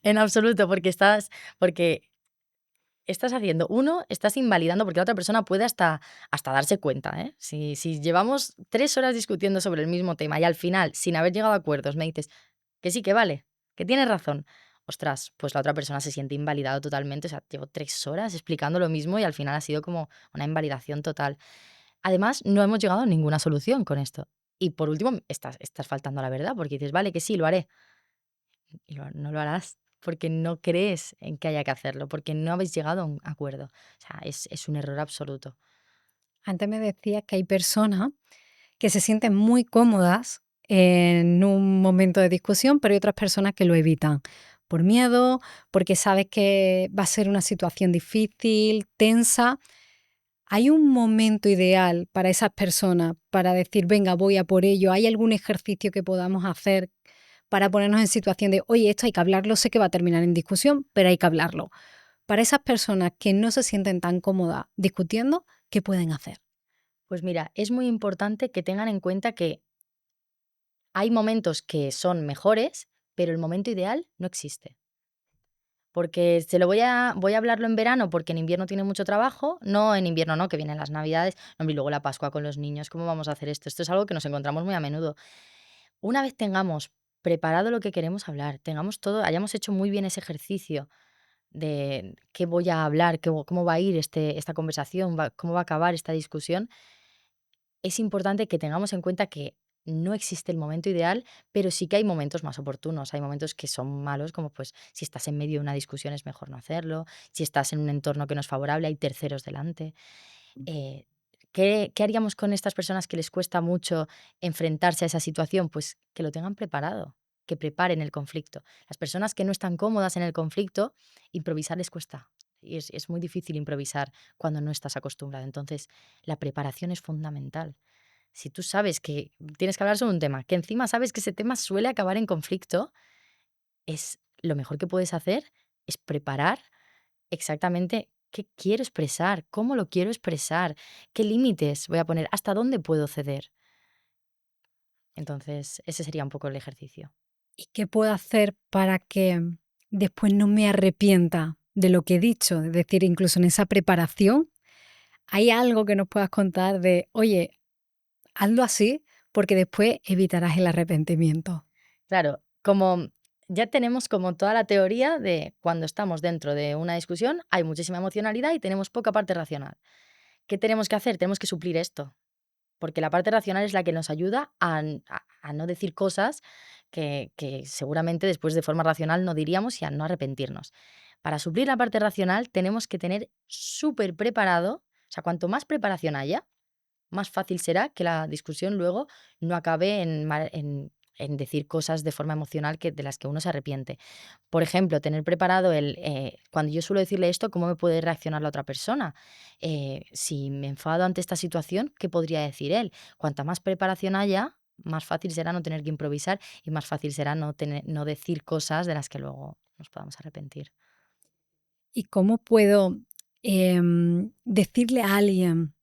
En absoluto, porque estás haciendo, uno, estás invalidando, porque la otra persona puede hasta darse cuenta, ¿eh? Si llevamos 3 horas discutiendo sobre el mismo tema y al final, sin haber llegado a acuerdos, me dices que sí, que vale, que tienes razón. Ostras, pues la otra persona se siente invalidado totalmente. O sea, llevo 3 horas explicando lo mismo y al final ha sido como una invalidación total. Además, no hemos llegado a ninguna solución con esto. Y por último, estás faltando a la verdad, porque dices, vale, que sí, lo haré. Y no lo harás porque no crees en que haya que hacerlo, porque no habéis llegado a un acuerdo. O sea, es un error absoluto. Antes me decías que hay personas que se sienten muy cómodas en un momento de discusión, pero hay otras personas que lo evitan. por miedo, porque sabes que va a ser una situación difícil, tensa. ¿Hay un momento ideal para esas personas para decir, venga, voy a por ello? ¿Hay algún ejercicio que podamos hacer para ponernos en situación de, oye, esto hay que hablarlo, sé que va a terminar en discusión, pero hay que hablarlo? Para esas personas que no se sienten tan cómodas discutiendo, ¿qué pueden hacer? Pues mira, es muy importante que tengan en cuenta que hay momentos que son mejores, pero el momento ideal no existe. Porque se lo voy a hablarlo en verano porque en invierno tiene mucho trabajo, no en invierno no, que vienen las Navidades, no, y luego la Pascua con los niños, ¿cómo vamos a hacer esto? Esto es algo que nos encontramos muy a menudo. Una vez tengamos preparado lo que queremos hablar, tengamos todo, hayamos hecho muy bien ese ejercicio de qué voy a hablar, cómo va a ir esta conversación, cómo va a acabar esta discusión, es importante que tengamos en cuenta que no existe el momento ideal, pero sí que hay momentos más oportunos. Hay momentos que son malos, como pues si estás en medio de una discusión es mejor no hacerlo, si estás en un entorno que no es favorable, hay terceros delante. Eh, ¿qué haríamos con estas personas que les cuesta mucho enfrentarse a esa situación? Pues que lo tengan preparado, que preparen el conflicto. Las personas que no están cómodas en el conflicto, improvisar les cuesta. Y es muy difícil improvisar cuando no estás acostumbrado. Entonces, la preparación es fundamental. Si tú sabes que tienes que hablar sobre un tema, que encima sabes que ese tema suele acabar en conflicto, es lo mejor que puedes hacer es preparar exactamente qué quiero expresar, cómo lo quiero expresar, qué límites voy a poner, hasta dónde puedo ceder. Entonces, ese sería un poco el ejercicio. ¿Y qué puedo hacer para que después no me arrepienta de lo que he dicho? Es decir, incluso en esa preparación, ¿hay algo que nos puedas contar de, oye, hazlo así porque después evitarás el arrepentimiento? Claro, como ya tenemos como toda la teoría de cuando estamos dentro de una discusión, hay muchísima emocionalidad y tenemos poca parte racional. ¿Qué tenemos que hacer? Tenemos que suplir esto. Porque la parte racional es la que nos ayuda a no decir cosas que seguramente después de forma racional no diríamos y a no arrepentirnos. Para suplir la parte racional tenemos que tener súper preparado, o sea, cuanto más preparación haya, más fácil será que la discusión luego no acabe en decir cosas de forma emocional de las que uno se arrepiente. Por ejemplo, tener preparado cuando yo suelo decirle esto, ¿cómo me puede reaccionar la otra persona? Si me enfado ante esta situación, ¿qué podría decir él? Cuanta más preparación haya, más fácil será no tener que improvisar y más fácil será no decir cosas de las que luego nos podamos arrepentir. ¿Y cómo puedo decirle a alguien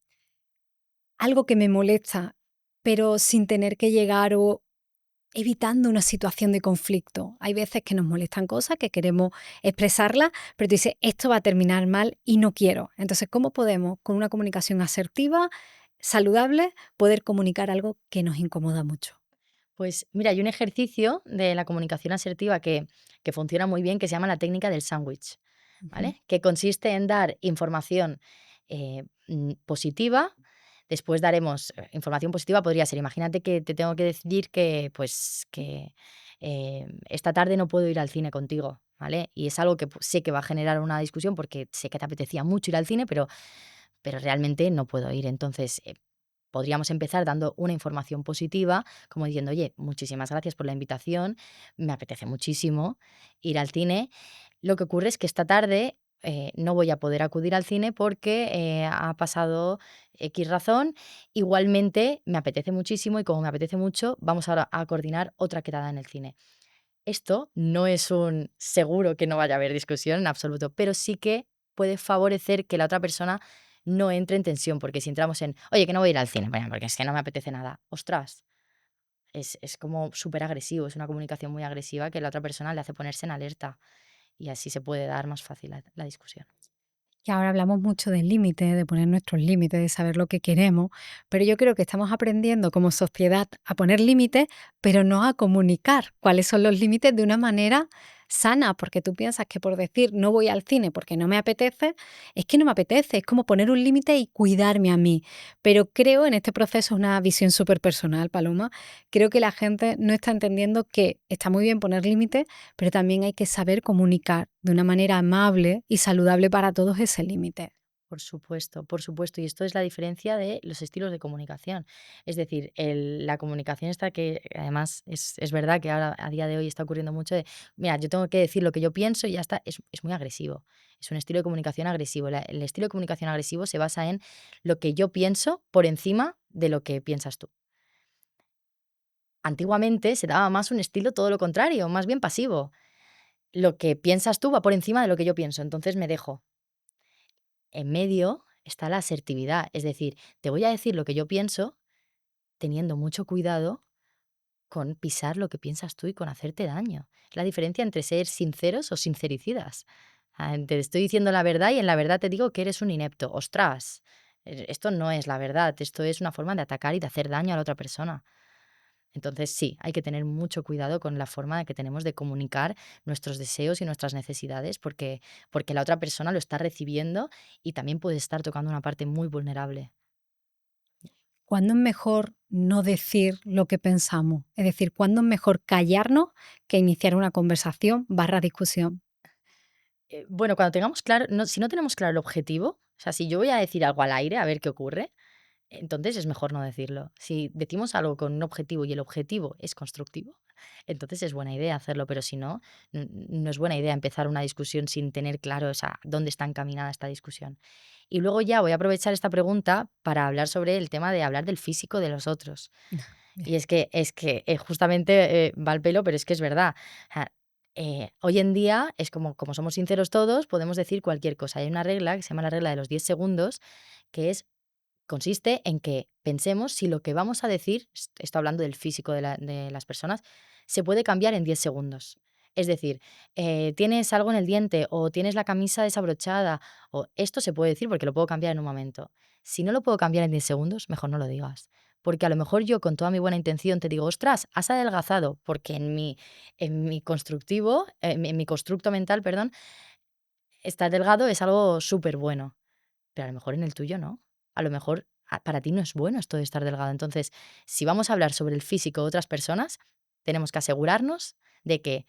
algo que me molesta, pero sin tener que llegar o evitando una situación de conflicto? Hay veces que nos molestan cosas, que queremos expresarlas, pero tú dices, esto va a terminar mal y no quiero. Entonces, ¿cómo podemos, con una comunicación asertiva, saludable, poder comunicar algo que nos incomoda mucho? Pues mira, hay un ejercicio de la comunicación asertiva que funciona muy bien que se llama la técnica del sándwich, Ujú. ¿vale? Que consiste en dar información positiva. Después daremos información positiva, podría ser, imagínate que te tengo que decir que, pues, que esta tarde no puedo ir al cine contigo, ¿vale? Y es algo que pues, sé que va a generar una discusión porque sé que te apetecía mucho ir al cine, pero realmente no puedo ir. Entonces, podríamos empezar dando una información positiva, como diciendo, oye, muchísimas gracias por la invitación, me apetece muchísimo ir al cine. Lo que ocurre es que esta tarde no voy a poder acudir al cine porque ha pasado X razón. Igualmente, me apetece muchísimo y como me apetece mucho, vamos a coordinar otra quedada en el cine. Esto no es un seguro que no vaya a haber discusión en absoluto, pero sí que puede favorecer que la otra persona no entre en tensión, porque si entramos en, oye, que no voy a ir al cine, bueno, porque es que no me apetece nada, ostras, es como súper agresivo, es una comunicación muy agresiva que la otra persona le hace ponerse en alerta y así se puede dar más fácil la discusión. Que ahora hablamos mucho del límite, de poner nuestros límites, de saber lo que queremos, pero yo creo que estamos aprendiendo como sociedad a poner límites, pero no a comunicar cuáles son los límites de una manera sana, porque tú piensas que por decir no voy al cine porque no me apetece, es que no me apetece, es como poner un límite y cuidarme a mí. Pero creo en este proceso, una visión súper personal, Paloma, creo que la gente no está entendiendo que está muy bien poner límites, pero también hay que saber comunicar de una manera amable y saludable para todos ese límite. Por supuesto, por supuesto. Y esto es la diferencia de los estilos de comunicación. Es decir, la comunicación esta que además es verdad que ahora a día de hoy está ocurriendo mucho de, mira, yo tengo que decir lo que yo pienso y ya está, es muy agresivo. Es un estilo de comunicación agresivo. El estilo de comunicación agresivo se basa en lo que yo pienso por encima de lo que piensas tú. Antiguamente se daba más un estilo todo lo contrario, más bien pasivo. Lo que piensas tú va por encima de lo que yo pienso, entonces me dejo. En medio está la asertividad, es decir, te voy a decir lo que yo pienso, teniendo mucho cuidado con pisar lo que piensas tú y con hacerte daño. Es la diferencia entre ser sinceros o sincericidas. Te estoy diciendo la verdad y en la verdad te digo que eres un inepto. ¡Ostras! Esto no es la verdad, esto es una forma de atacar y de hacer daño a la otra persona. Entonces sí, hay que tener mucho cuidado con la forma que tenemos de comunicar nuestros deseos y nuestras necesidades porque la otra persona lo está recibiendo y también puede estar tocando una parte muy vulnerable. ¿Cuándo es mejor no decir lo que pensamos? Es decir, ¿cuándo es mejor callarnos que iniciar una conversación barra discusión? Bueno, cuando tengamos claro, si no tenemos claro el objetivo, o sea, si yo voy a decir algo al aire a ver qué ocurre, entonces es mejor no decirlo. Si decimos algo con un objetivo y el objetivo es constructivo, entonces es buena idea hacerlo, pero si no, no es buena idea empezar una discusión sin tener claro, o sea, dónde está encaminada esta discusión. Y luego ya voy a aprovechar esta pregunta para hablar sobre el tema de hablar del físico de los otros. Bien. Y es que justamente va al pelo, pero es que es verdad. O sea, hoy en día es como somos sinceros todos, podemos decir cualquier cosa. Hay una regla que se llama la regla de los 10 segundos, que consiste en que pensemos si lo que vamos a decir, esto hablando del físico de las personas, se puede cambiar en 10 segundos. Es decir, tienes algo en el diente o tienes la camisa desabrochada, o esto se puede decir porque lo puedo cambiar en un momento. Si no lo puedo cambiar en 10 segundos, mejor no lo digas. Porque a lo mejor yo con toda mi buena intención te digo, ostras, has adelgazado, porque en mi constructivo, en mi constructo mental, perdón, estar delgado es algo súper bueno, pero a lo mejor en el tuyo no. A lo mejor para ti no es bueno esto de estar delgado. Entonces, si vamos a hablar sobre el físico de otras personas, tenemos que asegurarnos de que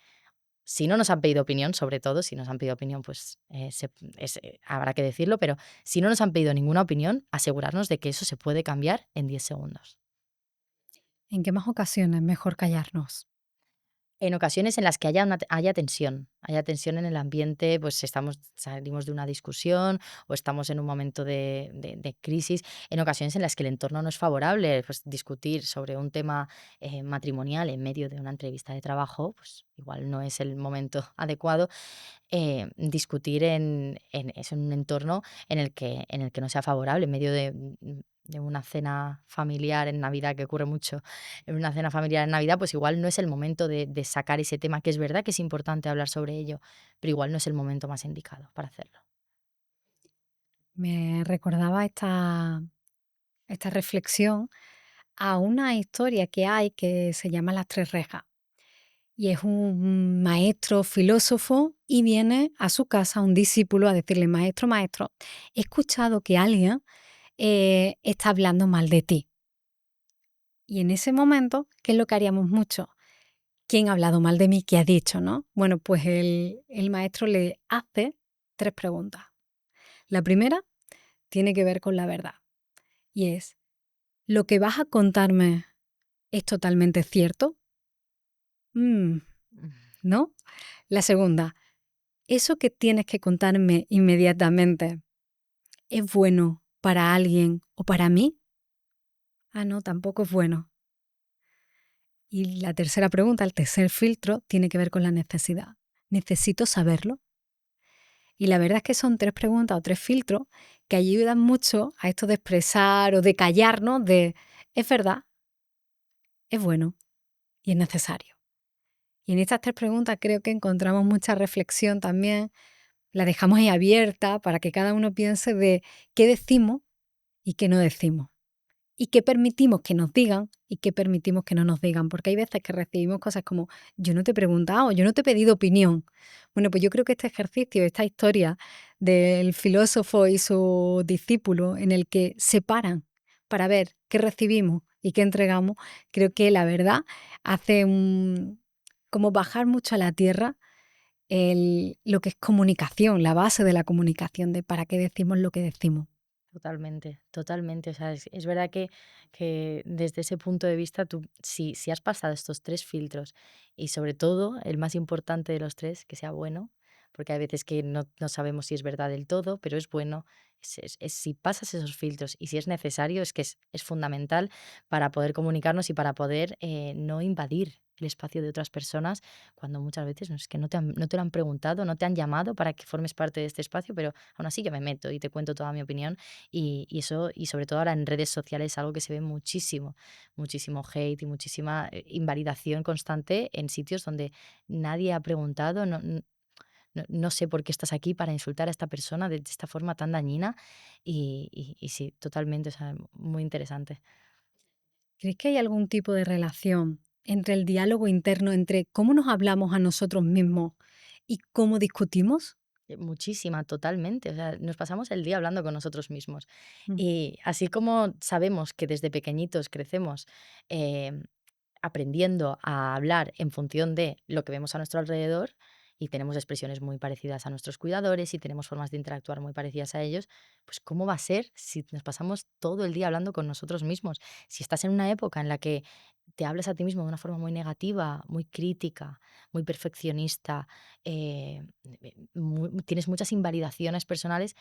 si no nos han pedido opinión, sobre todo, si nos han pedido opinión, pues habrá que decirlo, pero si no nos han pedido ninguna opinión, asegurarnos de que eso se puede cambiar en 10 segundos. ¿En qué más ocasiones es mejor callarnos? En ocasiones en las que haya tensión en el ambiente, pues salimos de una discusión o estamos en un momento de crisis, en ocasiones en las que el entorno no es favorable, pues discutir sobre un tema matrimonial en medio de una entrevista de trabajo, pues igual no es el momento adecuado. Discutir en un entorno en el que no sea favorable, en medio de una cena familiar en Navidad, que ocurre mucho, en una cena familiar en Navidad, pues igual no es el momento de sacar ese tema, que es verdad que es importante hablar sobre ello, pero igual no es el momento más indicado para hacerlo. Me recordaba esta reflexión a una historia que hay que se llama Las Tres Rejas. Y es un maestro filósofo y viene a su casa un discípulo a decirle, maestro, maestro, he escuchado que alguien está hablando mal de ti. Y en ese momento, ¿qué es lo que haríamos mucho? ¿Quién ha hablado mal de mí? ¿Qué ha dicho? ¿No? Bueno, pues el maestro le hace tres preguntas. La primera tiene que ver con la verdad y es, ¿lo que vas a contarme es totalmente cierto? ¿No? La segunda, ¿eso que tienes que contarme inmediatamente es bueno para alguien o para mí? Ah, no, tampoco es bueno. Y la tercera pregunta, el tercer filtro, tiene que ver con la necesidad. ¿Necesito saberlo? Y la verdad es que son tres preguntas o tres filtros que ayudan mucho a esto de expresar o de callarnos de, es verdad, es bueno y es necesario. Y en estas tres preguntas creo que encontramos mucha reflexión también, la dejamos ahí abierta para que cada uno piense de qué decimos y qué no decimos. Y qué permitimos que nos digan y qué permitimos que no nos digan. Porque hay veces que recibimos cosas como, yo no te he preguntado, yo no te he pedido opinión. Bueno, pues yo creo que este ejercicio, esta historia del filósofo y su discípulo en el que se paran para ver qué recibimos y qué entregamos, creo que la verdad hace como bajar mucho a la tierra lo que es comunicación, la base de la comunicación, de para qué decimos lo que decimos. Totalmente, totalmente. O sea, es verdad que desde ese punto de vista, tú, si has pasado estos tres filtros y sobre todo el más importante de los tres, que sea bueno, porque hay veces que no sabemos si es verdad del todo, pero es bueno, si pasas esos filtros y si es necesario, es que es fundamental para poder comunicarnos y para poder no invadir el espacio de otras personas cuando muchas veces no, es que no te lo han preguntado, no te han llamado para que formes parte de este espacio, pero aún así yo me meto y te cuento toda mi opinión y eso, y sobre todo ahora en redes sociales, algo que se ve muchísimo, muchísimo hate y muchísima invalidación constante en sitios donde nadie ha preguntado, no sé por qué estás aquí para insultar a esta persona de esta forma tan dañina y sí, totalmente, o sea, muy interesante. ¿Crees que hay algún tipo de relación entre el diálogo interno, entre cómo nos hablamos a nosotros mismos y cómo discutimos? Muchísima, totalmente. O sea, nos pasamos el día hablando con nosotros mismos. Mm. Y así como sabemos que desde pequeñitos crecemos em, aprendiendo a hablar en función de lo que vemos a nuestro alrededor y tenemos expresiones muy parecidas a nuestros cuidadores y tenemos formas de interactuar muy parecidas a ellos, pues ¿cómo va a ser si nos pasamos todo el día hablando con nosotros mismos? Si estás en una época en la que te hablas a ti mismo de una forma muy negativa, muy crítica, muy perfeccionista, tienes muchas invalidaciones personales,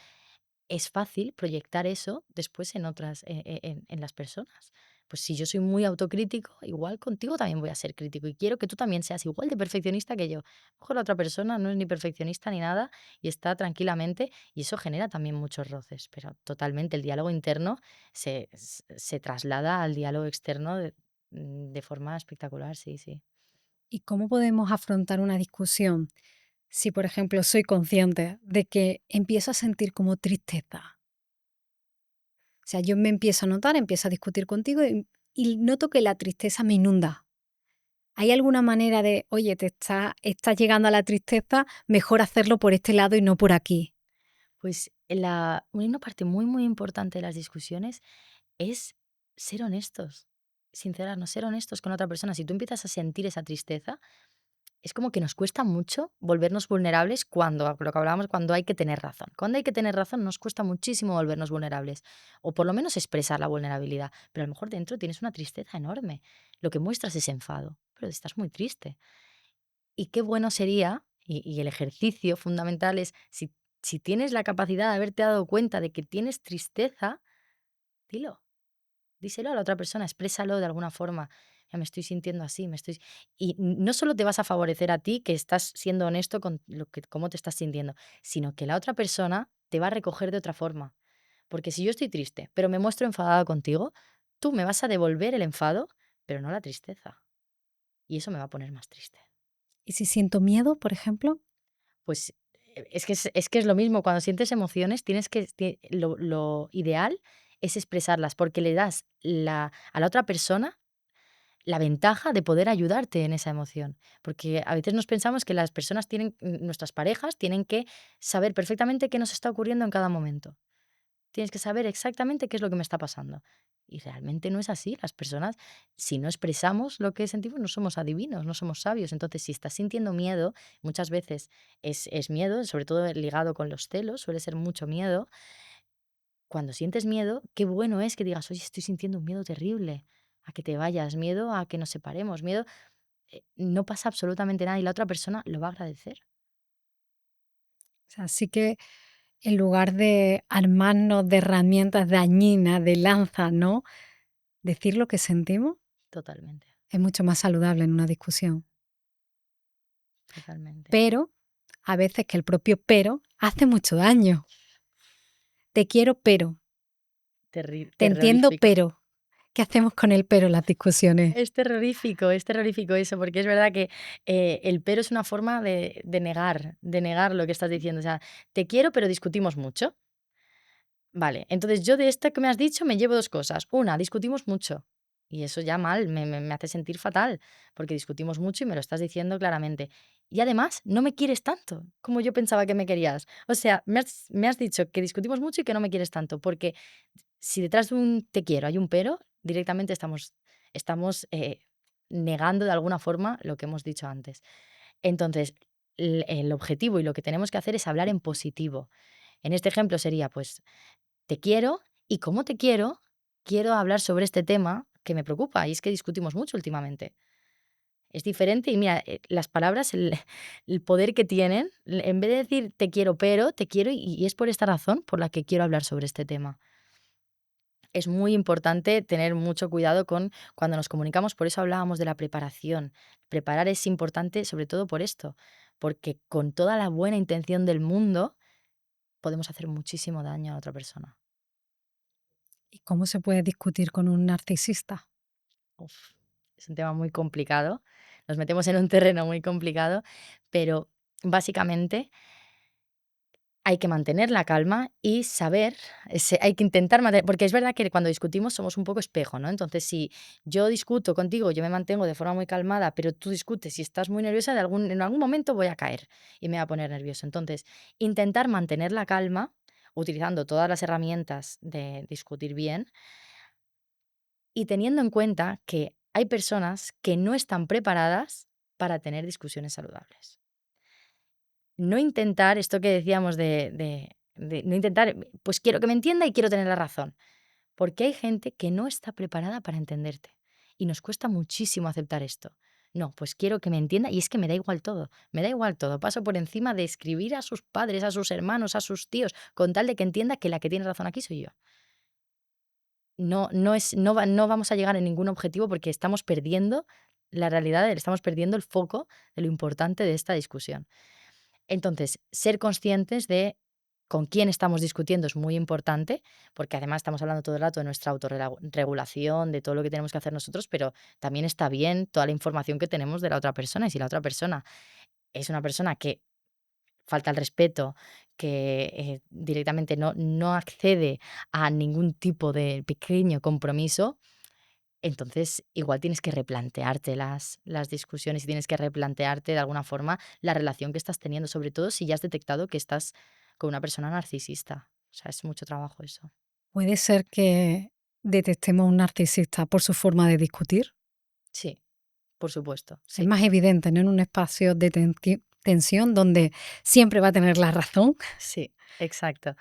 es fácil proyectar eso después en otras, en las personas. Pues si yo soy muy autocrítico, igual contigo también voy a ser crítico y quiero que tú también seas igual de perfeccionista que yo. A lo mejor la otra persona no es ni perfeccionista ni nada y está tranquilamente y eso genera también muchos roces, pero totalmente el diálogo interno se traslada al diálogo externo de forma espectacular, sí, sí. ¿Y cómo podemos afrontar una discusión si, por ejemplo, soy consciente de que empiezo a sentir como tristeza? O sea, yo me empiezo a notar, empiezo a discutir contigo y noto que la tristeza me inunda. ¿Hay alguna manera de, oye, estás llegando a la tristeza, mejor hacerlo por este lado y no por aquí? Pues una parte muy, muy importante de las discusiones es ser honestos, sincerarnos, ser honestos con otra persona. Si tú empiezas a sentir esa tristeza, es como que nos cuesta mucho volvernos vulnerables cuando, lo que hablábamos, cuando hay que tener razón. Cuando hay que tener razón nos cuesta muchísimo volvernos vulnerables, o por lo menos expresar la vulnerabilidad, pero a lo mejor dentro tienes una tristeza enorme. Lo que muestras es enfado, pero estás muy triste. Y qué bueno sería, y el ejercicio fundamental es, si tienes la capacidad de haberte dado cuenta de que tienes tristeza, dilo. Díselo a la otra persona, exprésalo de alguna forma. Ya me estoy sintiendo así, me estoy. Y no solo te vas a favorecer a ti, que estás siendo honesto con cómo te estás sintiendo, sino que la otra persona te va a recoger de otra forma. Porque si yo estoy triste, pero me muestro enfadada contigo, tú me vas a devolver el enfado, pero no la tristeza. Y eso me va a poner más triste. ¿Y si siento miedo, por ejemplo? Pues es que es lo mismo, cuando sientes emociones tienes que lo ideal es expresarlas, porque le das a la otra persona la ventaja de poder ayudarte en esa emoción. Porque a veces nos pensamos que las personas nuestras parejas tienen que saber perfectamente qué nos está ocurriendo en cada momento. Tienes que saber exactamente qué es lo que me está pasando. Y realmente no es así. Las personas, si no expresamos lo que sentimos, no somos adivinos, no somos sabios. Entonces, si estás sintiendo miedo, muchas veces es miedo, sobre todo ligado con los celos, suele ser mucho miedo. Cuando sientes miedo, qué bueno es que digas, oye, estoy sintiendo un miedo terrible, a que te vayas, miedo a que nos separemos, miedo, no pasa absolutamente nada y la otra persona lo va a agradecer. O sea, sí que en lugar de armarnos de herramientas dañinas, de lanza, ¿no? Decir lo que sentimos Totalmente, es mucho más saludable en una discusión. totalmente. Pero a veces que el propio pero hace mucho daño. Te quiero, pero. Te entiendo, Terrorífico. pero. ¿Qué hacemos con el pero en las discusiones? Es terrorífico eso, porque es verdad que el pero es una forma de negar lo que estás diciendo. O sea, te quiero, pero discutimos mucho. Vale, entonces yo de esto que me has dicho me llevo dos cosas. Una, discutimos mucho. Y eso ya mal, me hace sentir fatal, porque discutimos mucho y me lo estás diciendo claramente. Y además, no me quieres tanto como yo pensaba que me querías. O sea, me has dicho que discutimos mucho y que no me quieres tanto, porque si detrás de un te quiero hay un pero, directamente estamos negando de alguna forma lo que hemos dicho antes. Entonces, el objetivo y lo que tenemos que hacer es hablar en positivo. En este ejemplo sería, pues, te quiero y como te quiero hablar sobre este tema que me preocupa y es que discutimos mucho últimamente. Es diferente y mira, las palabras, el poder que tienen, en vez de decir te quiero, pero te quiero y es por esta razón por la que quiero hablar sobre este tema. Es muy importante tener mucho cuidado con cuando nos comunicamos, por eso hablábamos de la preparación. Preparar es importante sobre todo por esto, porque con toda la buena intención del mundo podemos hacer muchísimo daño a otra persona. ¿Y cómo se puede discutir con un narcisista? Uf, es un tema muy complicado. Nos metemos en un terreno muy complicado, pero básicamente hay que mantener la calma y saber, hay que intentar mantener, porque es verdad que cuando discutimos somos un poco espejo, ¿no? Entonces, si yo discuto contigo, yo me mantengo de forma muy calmada, pero tú discutes y estás muy nerviosa, en algún momento voy a caer y me voy a poner nervioso. Entonces, intentar mantener la calma utilizando todas las herramientas de discutir bien y teniendo en cuenta que hay personas que no están preparadas para tener discusiones saludables. No intentar esto que decíamos de no intentar, pues quiero que me entienda y quiero tener la razón, porque hay gente que no está preparada para entenderte y nos cuesta muchísimo aceptar esto. No, pues quiero que me entienda y es que me da igual todo, paso por encima de escribir a sus padres, a sus hermanos, a sus tíos, con tal de que entienda que la que tiene razón aquí soy yo. No vamos a llegar a ningún objetivo porque estamos perdiendo la realidad, estamos perdiendo el foco de lo importante de esta discusión. Entonces, ser conscientes de con quién estamos discutiendo es muy importante, porque además estamos hablando todo el rato de nuestra autorregulación, de todo lo que tenemos que hacer nosotros, pero también está bien toda la información que tenemos de la otra persona. Y si la otra persona es una persona que falta el respeto, que directamente no accede a ningún tipo de pequeño compromiso, entonces, igual tienes que replantearte las discusiones y tienes que replantearte de alguna forma la relación que estás teniendo, sobre todo si ya has detectado que estás con una persona narcisista. O sea, es mucho trabajo eso. ¿Puede ser que detectemos a un narcisista por su forma de discutir? Sí, por supuesto, Es sí. más evidente, ¿no? En un espacio de tensión donde siempre va a tener la razón. Sí, exacto.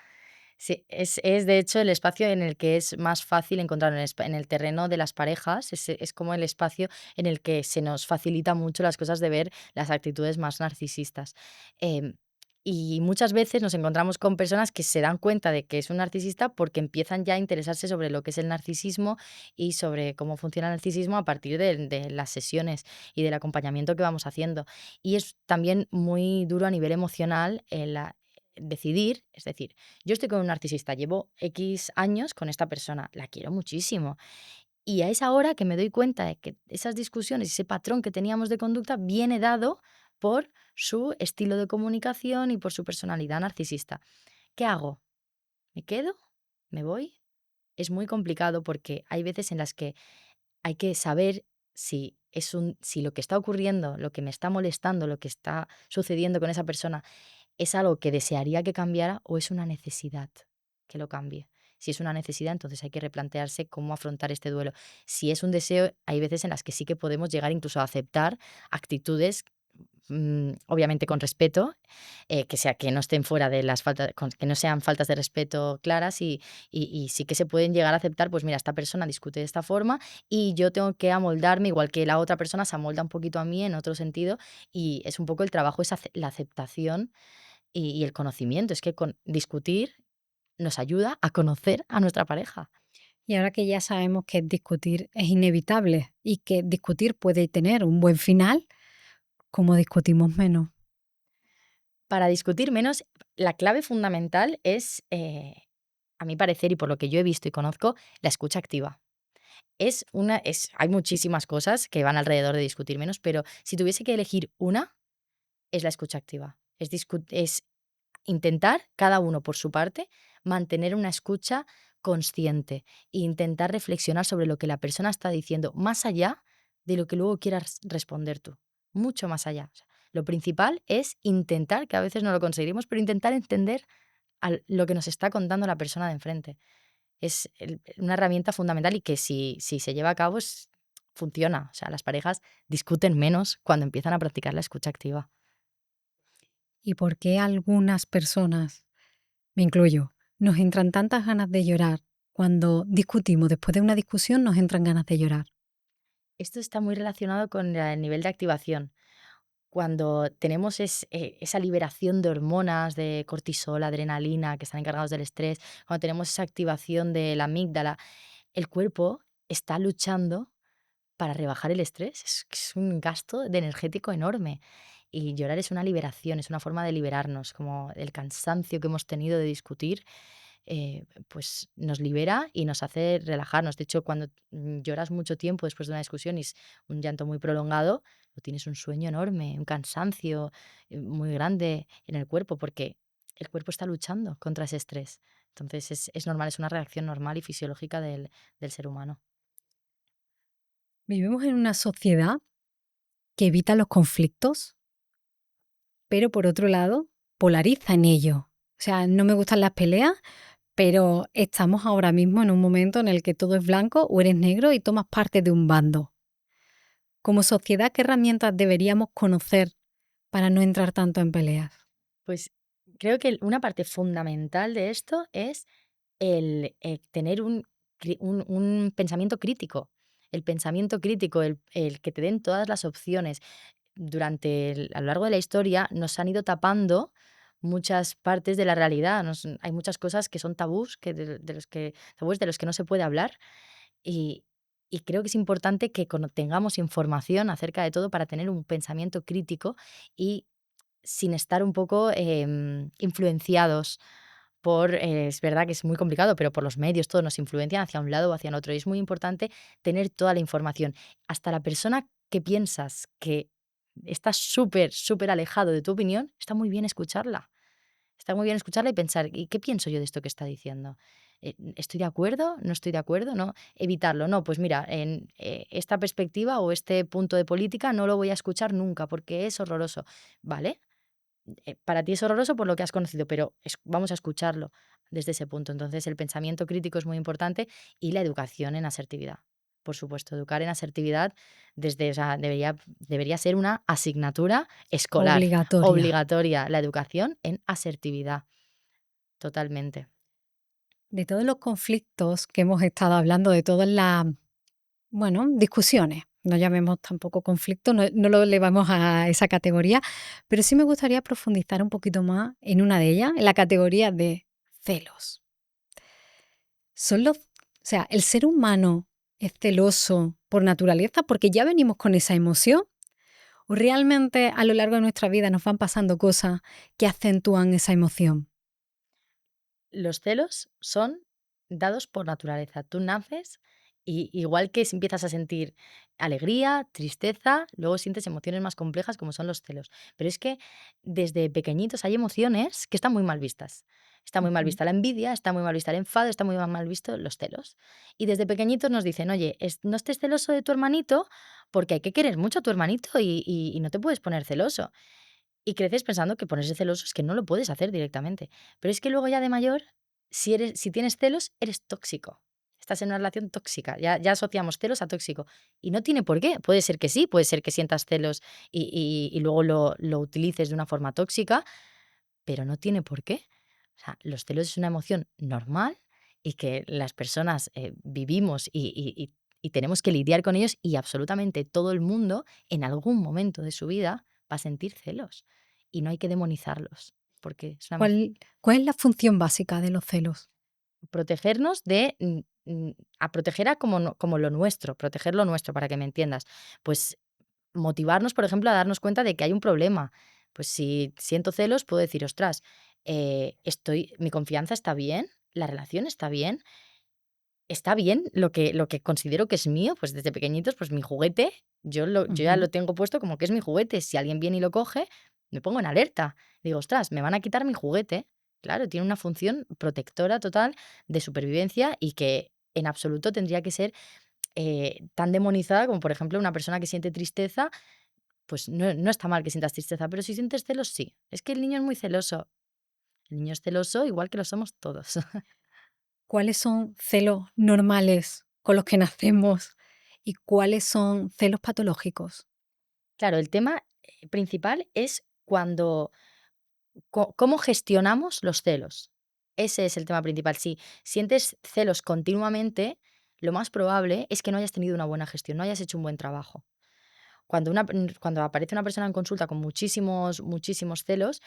Sí, es de hecho el espacio en el que es más fácil encontrar en el terreno de las parejas, es como el espacio en el que se nos facilita mucho las cosas de ver las actitudes más narcisistas. Em, y muchas veces nos encontramos con personas que se dan cuenta de que es un narcisista porque empiezan ya a interesarse sobre lo que es el narcisismo y sobre cómo funciona el narcisismo a partir de las sesiones y del acompañamiento que vamos haciendo. Y es también muy duro a nivel emocional decidir, es decir, yo estoy con un narcisista, llevo X años con esta persona, la quiero muchísimo. Y a esa hora que me doy cuenta de que esas discusiones, ese patrón que teníamos de conducta viene dado por su estilo de comunicación y por su personalidad narcisista. ¿Qué hago? ¿Me quedo? ¿Me voy? Es muy complicado porque hay veces en las que hay que saber si lo que está ocurriendo, lo que me está molestando, lo que está sucediendo con esa persona ¿es algo que desearía que cambiara o es una necesidad que lo cambie? Si es una necesidad, entonces hay que replantearse cómo afrontar este duelo. Si es un deseo, hay veces en las que sí que podemos llegar incluso a aceptar actitudes, obviamente con respeto, que no estén fuera de las faltas, que no sean faltas de respeto claras y sí que se pueden llegar a aceptar, pues mira, esta persona discute de esta forma y yo tengo que amoldarme igual que la otra persona se amolda un poquito a mí en otro sentido y es un poco el trabajo, es la aceptación y el conocimiento, es que discutir nos ayuda a conocer a nuestra pareja. Y ahora que ya sabemos que discutir es inevitable y que discutir puede tener un buen final, ¿cómo discutimos menos? Para discutir menos, la clave fundamental es, a mi parecer y por lo que yo he visto y conozco, la escucha activa. Hay muchísimas cosas que van alrededor de discutir menos, pero si tuviese que elegir una, es la escucha activa. Es intentar, cada uno por su parte, mantener una escucha consciente e intentar reflexionar sobre lo que la persona está diciendo, más allá de lo que luego quieras responder tú, mucho más allá. O sea, lo principal es intentar, que a veces no lo conseguiremos, pero intentar entender lo que nos está contando la persona de enfrente. Es una herramienta fundamental y que si se lleva a cabo funciona. O sea, las parejas discuten menos cuando empiezan a practicar la escucha activa. y por qué algunas personas, me incluyo, nos entran tantas ganas de llorar cuando discutimos? Después de una discusión nos entran ganas de llorar. Esto está muy relacionado con el nivel de activación. Cuando tenemos esa liberación de hormonas, de cortisol, adrenalina, que están encargados del estrés, cuando tenemos esa activación de la amígdala, el cuerpo está luchando para rebajar el estrés. Es un gasto de energético enorme. Y llorar es una liberación, es una forma de liberarnos, como el cansancio que hemos tenido de discutir, pues nos libera y nos hace relajarnos. De hecho, cuando lloras mucho tiempo después de una discusión y es un llanto muy prolongado, tú tienes un sueño enorme, un cansancio muy grande en el cuerpo, porque el cuerpo está luchando contra ese estrés. Entonces es normal, es una reacción normal y fisiológica del ser humano. Vivimos en una sociedad que evita los conflictos, pero por otro lado, polariza en ello. O sea, no me gustan las peleas, pero estamos ahora mismo en un momento en el que todo es blanco o eres negro y tomas parte de un bando. Como sociedad, ¿qué herramientas deberíamos conocer para no entrar tanto en peleas? Pues creo que una parte fundamental de esto es el tener un pensamiento crítico. El pensamiento crítico, el que te den todas las opciones. A lo largo de la historia nos han ido tapando muchas partes de la realidad. Hay muchas cosas que son tabús, tabúes de los que no se puede hablar. Y, y creo que es importante que tengamos información acerca de todo para tener un pensamiento crítico y sin estar un poco influenciados es verdad que es muy complicado, pero por los medios, todos nos influencian hacia un lado o hacia el otro. Y es muy importante tener toda la información. Hasta la persona que piensas que está súper, súper alejado de tu opinión, está muy bien escucharla. Está muy bien escucharla y pensar, ¿y qué pienso yo de esto que está diciendo? ¿Estoy de acuerdo? ¿No estoy de acuerdo? ¿No? Evitarlo. No, pues mira, en esta perspectiva o este punto de política no lo voy a escuchar nunca porque es horroroso. ¿Vale? Para ti es horroroso por lo que has conocido, pero vamos a escucharlo desde ese punto. Entonces, el pensamiento crítico es muy importante y la educación en asertividad. Por supuesto, educar en asertividad o sea, debería ser una asignatura escolar, Obligatoria. obligatoria, la educación en asertividad, totalmente. De todos los conflictos que hemos estado hablando, de todas las, bueno, discusiones, no llamemos tampoco conflicto, no lo elevamos a esa categoría, pero sí me gustaría profundizar un poquito más en una de ellas, en la categoría de celos. O sea, el ser humano es celoso por naturaleza porque ya venimos con esa emoción, o realmente a lo largo de nuestra vida nos van pasando cosas que acentúan esa emoción. Los celos son dados por naturaleza. Tú naces y igual que si empiezas a sentir alegría, tristeza, luego sientes emociones más complejas como son los celos. Pero es que desde pequeñitos hay emociones que están muy mal vistas. Está muy mal Ujú. vista la envidia, está muy mal vista el enfado, está muy mal visto los celos. Y desde pequeñitos nos dicen, oye, no estés celoso de tu hermanito porque hay que querer mucho a tu hermanito y no te puedes poner celoso. Y creces pensando que ponerse celoso es que no lo puedes hacer directamente. Pero es que luego ya de mayor, si tienes celos, eres tóxico. Estás en una relación tóxica. Ya asociamos celos a tóxico. Y no tiene por qué. Puede ser que sí, puede ser que sientas celos y luego lo utilices de una forma tóxica, pero no tiene por qué. O sea, los celos es una emoción normal y que las personas vivimos y tenemos que lidiar con ellos y absolutamente todo el mundo en algún momento de su vida va a sentir celos y no hay que demonizarlos porque es una emoción. ¿Cuál es la función básica de los celos? Protegernos a proteger a como lo nuestro, proteger lo nuestro, para que me entiendas. Pues motivarnos, por ejemplo, a darnos cuenta de que hay un problema. Pues si siento celos, puedo decir, ostras, mi confianza está bien, la relación está bien lo que considero que es mío, pues desde pequeñitos, pues mi juguete, yo ya Ujú. lo tengo puesto como que es mi juguete. Si alguien viene y lo coge, me pongo en alerta. Digo, ostras, me van a quitar mi juguete. Claro, tiene una función protectora total de supervivencia y que en absoluto tendría que ser tan demonizada como, por ejemplo, una persona que siente tristeza, pues no está mal que sientas tristeza, pero si sientes celos, sí. Es que el niño es muy celoso. El niño es celoso igual que lo somos todos. ¿Cuáles son celos normales con los que nacemos y cuáles son celos patológicos? Claro, el tema principal es cuando ¿Cómo gestionamos los celos? Ese es el tema principal. Si sientes celos continuamente, lo más probable es que no hayas tenido una buena gestión, no hayas hecho un buen trabajo. Cuando aparece una persona en consulta con muchísimos, muchísimos celos,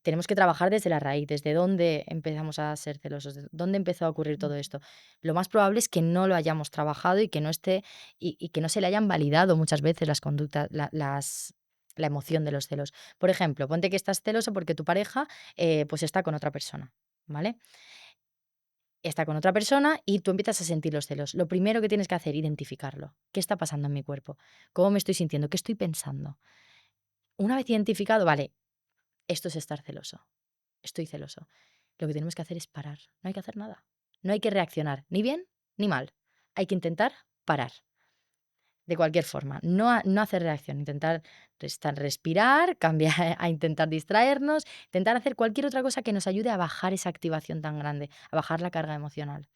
tenemos que trabajar desde la raíz, desde dónde empezamos a ser celosos, desde dónde empezó a ocurrir todo esto. Lo más probable es que no lo hayamos trabajado y que no esté, y que no se le hayan validado muchas veces las conductas, la emoción de los celos. Por ejemplo, ponte que estás celoso porque tu pareja pues está con otra persona, ¿vale? Está con otra persona y tú empiezas a sentir los celos. Lo primero que tienes que hacer, identificarlo. ¿Qué está pasando en mi cuerpo? ¿Cómo me estoy sintiendo? ¿Qué estoy pensando? Una vez identificado, vale, esto es estar celoso. Estoy celoso. Lo que tenemos que hacer es parar. No hay que hacer nada. No hay que reaccionar ni bien ni mal. Hay que intentar parar. De cualquier forma. No hacer reacción. Intentar respirar, cambiar, a intentar distraernos, intentar hacer cualquier otra cosa que nos ayude a bajar esa activación tan grande, a bajar la carga emocional.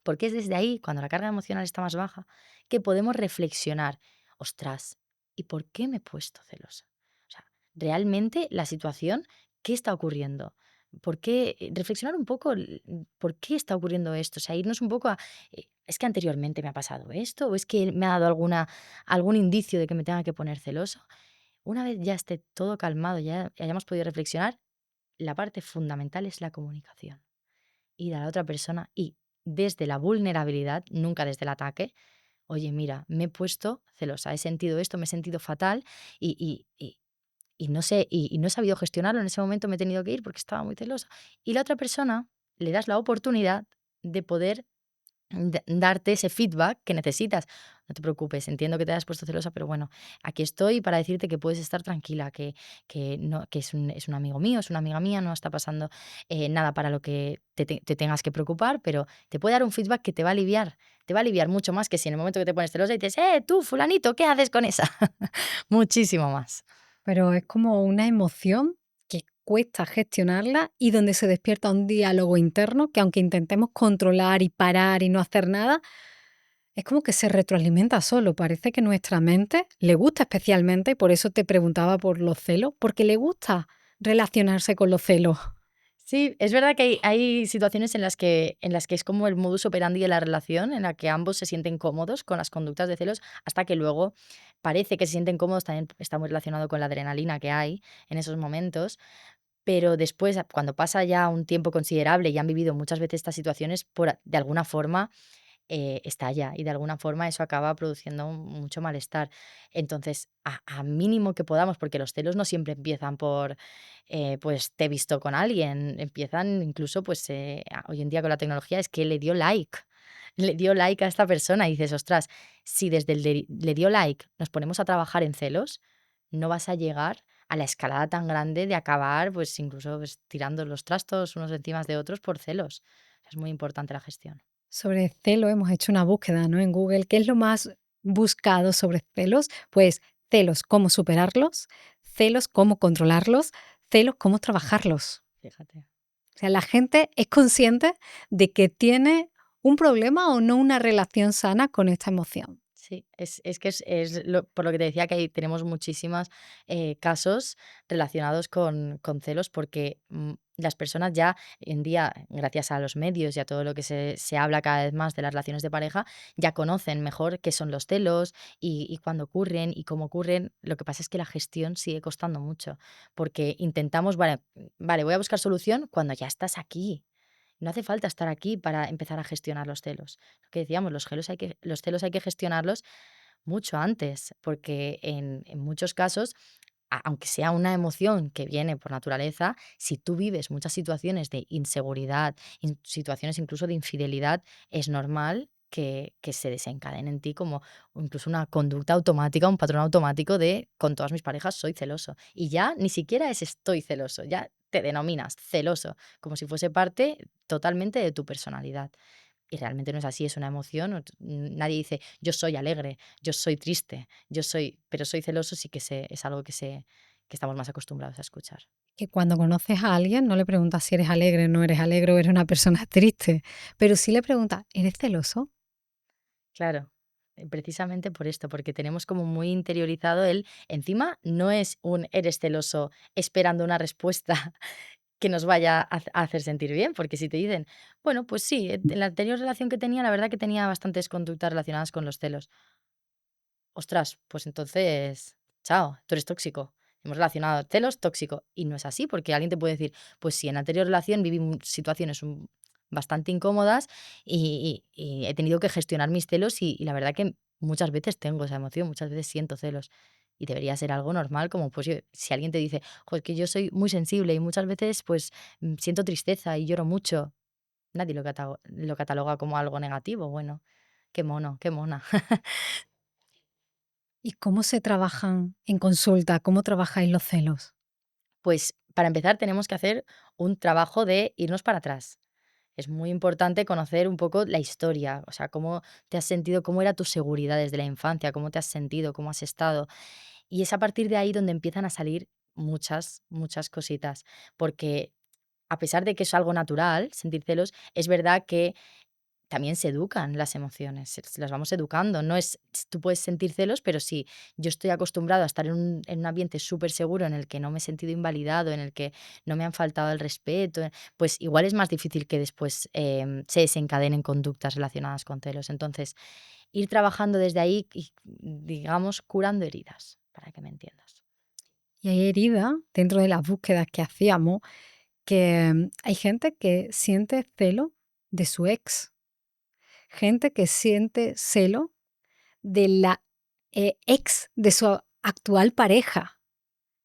Porque es desde ahí, cuando la carga emocional está más baja, que podemos reflexionar. Ostras, ¿y por qué me he puesto celosa? O sea, realmente la situación, ¿qué está ocurriendo? ¿Por qué? Reflexionar un poco, ¿por qué está ocurriendo esto? O sea, irnos un poco a, ¿es que anteriormente me ha pasado esto? ¿O es que me ha dado algún indicio de que me tenga que poner celoso? Una vez ya esté todo calmado, ya hayamos podido reflexionar, la parte fundamental es la comunicación, ir a la otra persona y desde la vulnerabilidad, nunca desde el ataque, oye, mira, me he puesto celosa, he sentido esto, me he sentido fatal y no sé, y no he sabido gestionarlo, en ese momento me he tenido que ir porque estaba muy celosa. Y la otra persona le das la oportunidad de poder darte ese feedback que necesitas. No te preocupes, entiendo que te hayas puesto celosa, pero bueno, aquí estoy para decirte que puedes estar tranquila, que, no, que es un amigo mío, es una amiga mía, no está pasando nada para lo que te tengas que preocupar, pero te puede dar un feedback que te va a aliviar mucho más que si en el momento que te pones celosa y dices, tú, fulanito, ¿qué haces con esa? Muchísimo más. Pero es como una emoción que cuesta gestionarla y donde se despierta un diálogo interno que aunque intentemos controlar y parar y no hacer nada, es como que se retroalimenta solo. Parece que nuestra mente le gusta especialmente, y por eso te preguntaba por los celos, porque le gusta relacionarse con los celos. Sí, es verdad que hay situaciones en las que es como el modus operandi de la relación, en la que ambos se sienten cómodos con las conductas de celos, hasta que luego parece que se sienten cómodos, también está muy relacionado con la adrenalina que hay en esos momentos, pero después, cuando pasa ya un tiempo considerable y han vivido muchas veces estas situaciones, de alguna forma estalla y de alguna forma eso acaba produciendo mucho malestar. Entonces, a mínimo que podamos, porque los celos no siempre empiezan por, pues, te he visto con alguien, empiezan incluso, pues, hoy en día con la tecnología es que le dio like. Le dio like a esta persona y dices, ostras, si desde le dio like nos ponemos a trabajar en celos, no vas a llegar a la escalada tan grande de acabar, pues incluso pues, tirando los trastos unos encima de otros por celos. Es muy importante la gestión. Sobre celos hemos hecho una búsqueda, ¿no? En Google. ¿Qué es lo más buscado sobre celos? Pues celos, cómo superarlos, celos, cómo controlarlos, celos, cómo trabajarlos. Fíjate. O sea, la gente es consciente de que tiene un problema o no una relación sana con esta emoción. Sí, es que por lo que te decía que ahí tenemos muchísimos casos relacionados con celos, porque las personas ya en día, gracias a los medios y a todo lo que se habla cada vez más de las relaciones de pareja, ya conocen mejor qué son los celos y cuándo ocurren y cómo ocurren. Lo que pasa es que la gestión sigue costando mucho, porque intentamos, vale, voy a buscar solución cuando ya estás aquí. No hace falta estar aquí para empezar a gestionar los celos. Lo que decíamos, los celos hay que gestionarlos mucho antes, porque en muchos casos, aunque sea una emoción que viene por naturaleza, si tú vives muchas situaciones de inseguridad, situaciones incluso de infidelidad, es normal que se desencadene en ti como incluso una conducta automática, un patrón automático de con todas mis parejas soy celoso. Y ya ni siquiera es estoy celoso, ya te denominas celoso, como si fuese parte totalmente de tu personalidad. Y realmente no es así, es una emoción. Nadie dice yo soy alegre, yo soy triste, pero soy celoso sí que es algo que estamos más acostumbrados a escuchar. Que cuando conoces a alguien no le preguntas si eres alegre, no eres alegre o eres una persona triste, pero sí le preguntas, ¿eres celoso? Claro. precisamente por esto, porque tenemos como muy interiorizado el, encima no es un eres celoso esperando una respuesta que nos vaya a hacer sentir bien, porque si te dicen, bueno, pues sí, en la anterior relación que tenía, la verdad que tenía bastantes conductas relacionadas con los celos. Ostras, pues entonces, chao, tú eres tóxico. Hemos relacionado celos, tóxico. Y no es así, porque alguien te puede decir, pues sí, en la anterior relación viví situaciones bastante incómodas y he tenido que gestionar mis celos y la verdad que muchas veces tengo esa emoción, muchas veces siento celos. Y debería ser algo normal, como pues si alguien te dice, jo, es que yo soy muy sensible y muchas veces pues siento tristeza y lloro mucho. Nadie lo cataloga como algo negativo. Bueno, qué mono, qué mona. ¿Y cómo se trabajan en consulta? ¿Cómo trabajáis los celos? Pues para empezar tenemos que hacer un trabajo de irnos para atrás. Es muy importante conocer un poco la historia, o sea, cómo te has sentido, cómo era tu seguridad desde la infancia, cómo te has sentido, cómo has estado. Y es a partir de ahí donde empiezan a salir muchas, muchas cositas. Porque a pesar de que es algo natural, sentir celos, es verdad que también se educan las emociones, se las vamos educando. No es, tú puedes sentir celos, pero si yo estoy acostumbrado a estar en un ambiente súper seguro en el que no me he sentido invalidado, en el que no me han faltado el respeto, pues igual es más difícil que después se desencadenen conductas relacionadas con celos. Entonces, ir trabajando desde ahí y, digamos, curando heridas, para que me entiendas. Y hay heridas dentro de las búsquedas que hacíamos que hay gente que siente celo de su ex, gente que siente celo de la ex de su actual pareja.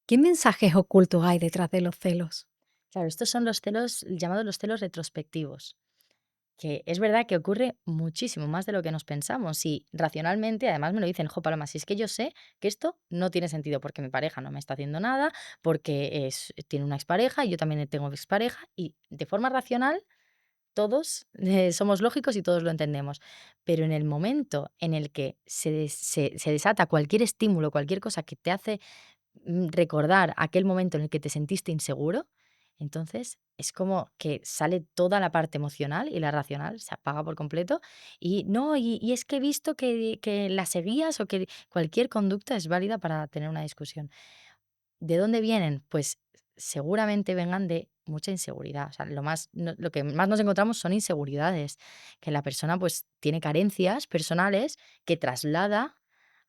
¿Qué mensajes ocultos hay detrás de los celos? Claro, estos son los celos, llamados los celos retrospectivos. Que es verdad que ocurre muchísimo más de lo que nos pensamos y racionalmente, además me lo dicen, jo, Paloma, si es que yo sé que esto no tiene sentido porque mi pareja no me está haciendo nada, porque tiene una expareja y yo también tengo expareja y de forma racional todos somos lógicos y todos lo entendemos. Pero en el momento en el que se desata cualquier estímulo, cualquier cosa que te hace recordar aquel momento en el que te sentiste inseguro, entonces es como que sale toda la parte emocional y la racional se apaga por completo. Y no, y es que he visto que la seguías o que cualquier conducta es válida para tener una discusión. ¿De dónde vienen? Pues seguramente vengan de mucha inseguridad. O sea, lo que más nos encontramos son inseguridades, que la persona pues tiene carencias personales que traslada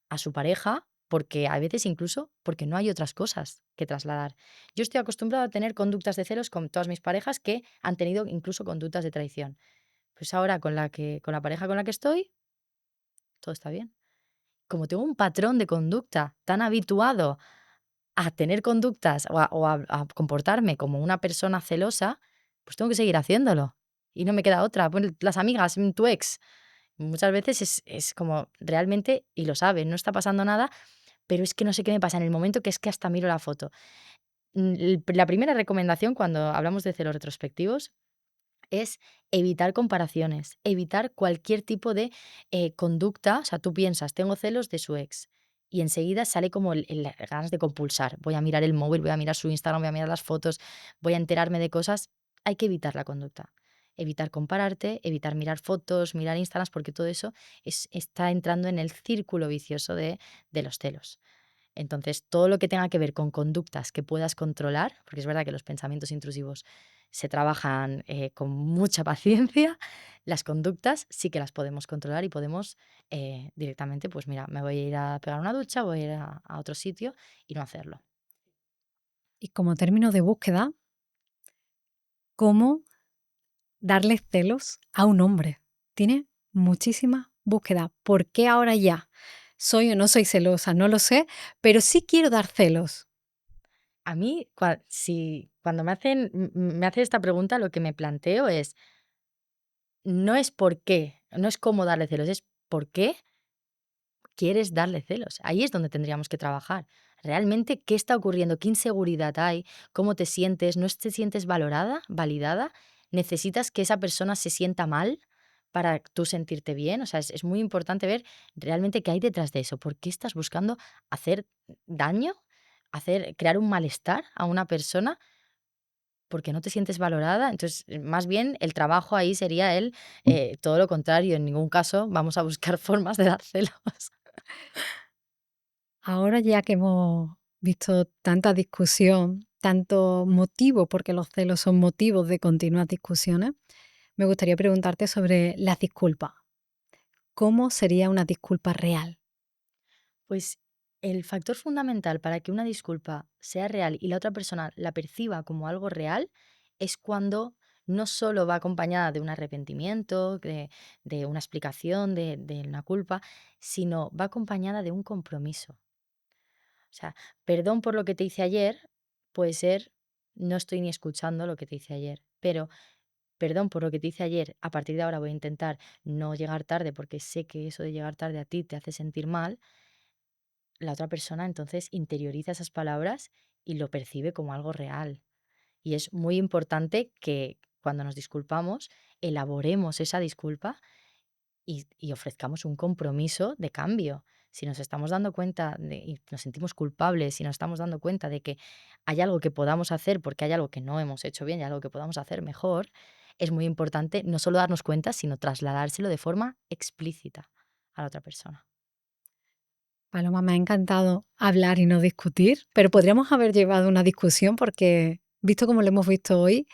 a su pareja, porque a veces incluso porque no hay otras cosas que trasladar. Yo estoy acostumbrado a tener conductas de celos con todas mis parejas que han tenido incluso conductas de traición. Pues ahora con la pareja con la que estoy, todo está bien. Como tengo un patrón de conducta tan habituado a tener conductas o a comportarme como una persona celosa, pues tengo que seguir haciéndolo. Y no me queda otra. Pues las amigas, tu ex. Muchas veces es como realmente, y lo saben, no está pasando nada, pero es que no sé qué me pasa en el momento que es que hasta miro la foto. La primera recomendación cuando hablamos de celos retrospectivos es evitar comparaciones, evitar cualquier tipo de conducta. O sea, tú piensas, tengo celos de su ex. Y enseguida sale como las ganas de compulsar. Voy a mirar el móvil, voy a mirar su Instagram, voy a mirar las fotos, voy a enterarme de cosas. Hay que evitar la conducta. Evitar compararte, evitar mirar fotos, mirar Instagrams, porque todo eso está entrando en el círculo vicioso de los celos. Entonces, todo lo que tenga que ver con conductas que puedas controlar, porque es verdad que los pensamientos intrusivos se trabajan con mucha paciencia, las conductas sí que las podemos controlar y podemos directamente, pues mira, me voy a ir a pegar una ducha, voy a ir a otro sitio y no hacerlo. Y como término de búsqueda, ¿cómo darle celos a un hombre? Tiene muchísima búsqueda. ¿Por qué ahora ya? ¿Soy o no soy celosa? No lo sé, pero sí quiero dar celos. A mí, cuando me hacen esta pregunta, lo que me planteo es, no es por qué, no es cómo darle celos, es por qué quieres darle celos. Ahí es donde tendríamos que trabajar. Realmente, ¿qué está ocurriendo? ¿Qué inseguridad hay? ¿Cómo te sientes? ¿No te sientes valorada, validada? ¿Necesitas que esa persona se sienta mal para tú sentirte bien? O sea, es muy importante ver realmente qué hay detrás de eso. ¿Por qué estás buscando hacer daño? Crear un malestar a una persona porque no te sientes valorada. Entonces, más bien el trabajo ahí sería todo lo contrario. En ningún caso vamos a buscar formas de dar celos. Ahora ya que hemos visto tanta discusión, tanto motivo, porque los celos son motivos de continuas discusiones, me gustaría preguntarte sobre las disculpas. ¿Cómo sería una disculpa real? Pues el factor fundamental para que una disculpa sea real y la otra persona la perciba como algo real es cuando no solo va acompañada de un arrepentimiento, de una explicación de una culpa, sino va acompañada de un compromiso. O sea, perdón por lo que te hice ayer puede ser, no estoy ni escuchando lo que te hice ayer, pero perdón por lo que te hice ayer, a partir de ahora voy a intentar no llegar tarde porque sé que eso de llegar tarde a ti te hace sentir mal. La otra persona entonces interioriza esas palabras y lo percibe como algo real. Y es muy importante que cuando nos disculpamos, elaboremos esa disculpa y ofrezcamos un compromiso de cambio. Si nos estamos dando cuenta y nos sentimos culpables, si nos estamos dando cuenta de que hay algo que podamos hacer porque hay algo que no hemos hecho bien y algo que podamos hacer mejor, es muy importante no solo darnos cuenta, sino trasladárselo de forma explícita a la otra persona. Paloma, me ha encantado hablar y no discutir, pero podríamos haber llevado una discusión porque, visto como lo hemos visto hoy,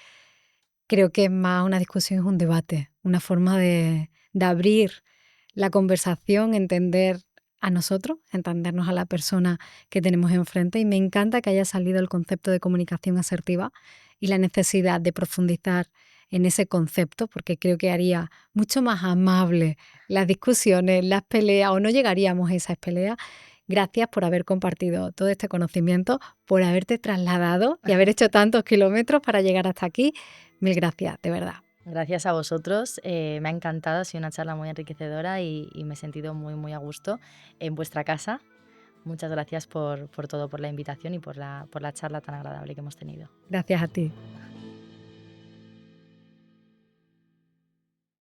creo que es más una discusión, es un debate, una forma de abrir la conversación, entender a nosotros, entendernos a la persona que tenemos enfrente y me encanta que haya salido el concepto de comunicación asertiva y la necesidad de profundizar en ese concepto porque creo que haría mucho más amable las discusiones, las peleas o no llegaríamos a esas peleas. Gracias por haber compartido todo este conocimiento, por haberte trasladado y haber hecho tantos kilómetros para llegar hasta aquí. Mil gracias, de verdad. Gracias a vosotros, me ha encantado, ha sido una charla muy enriquecedora y me he sentido muy, muy a gusto en vuestra casa. Muchas gracias por todo, por la invitación y por la charla tan agradable que hemos tenido. Gracias a ti.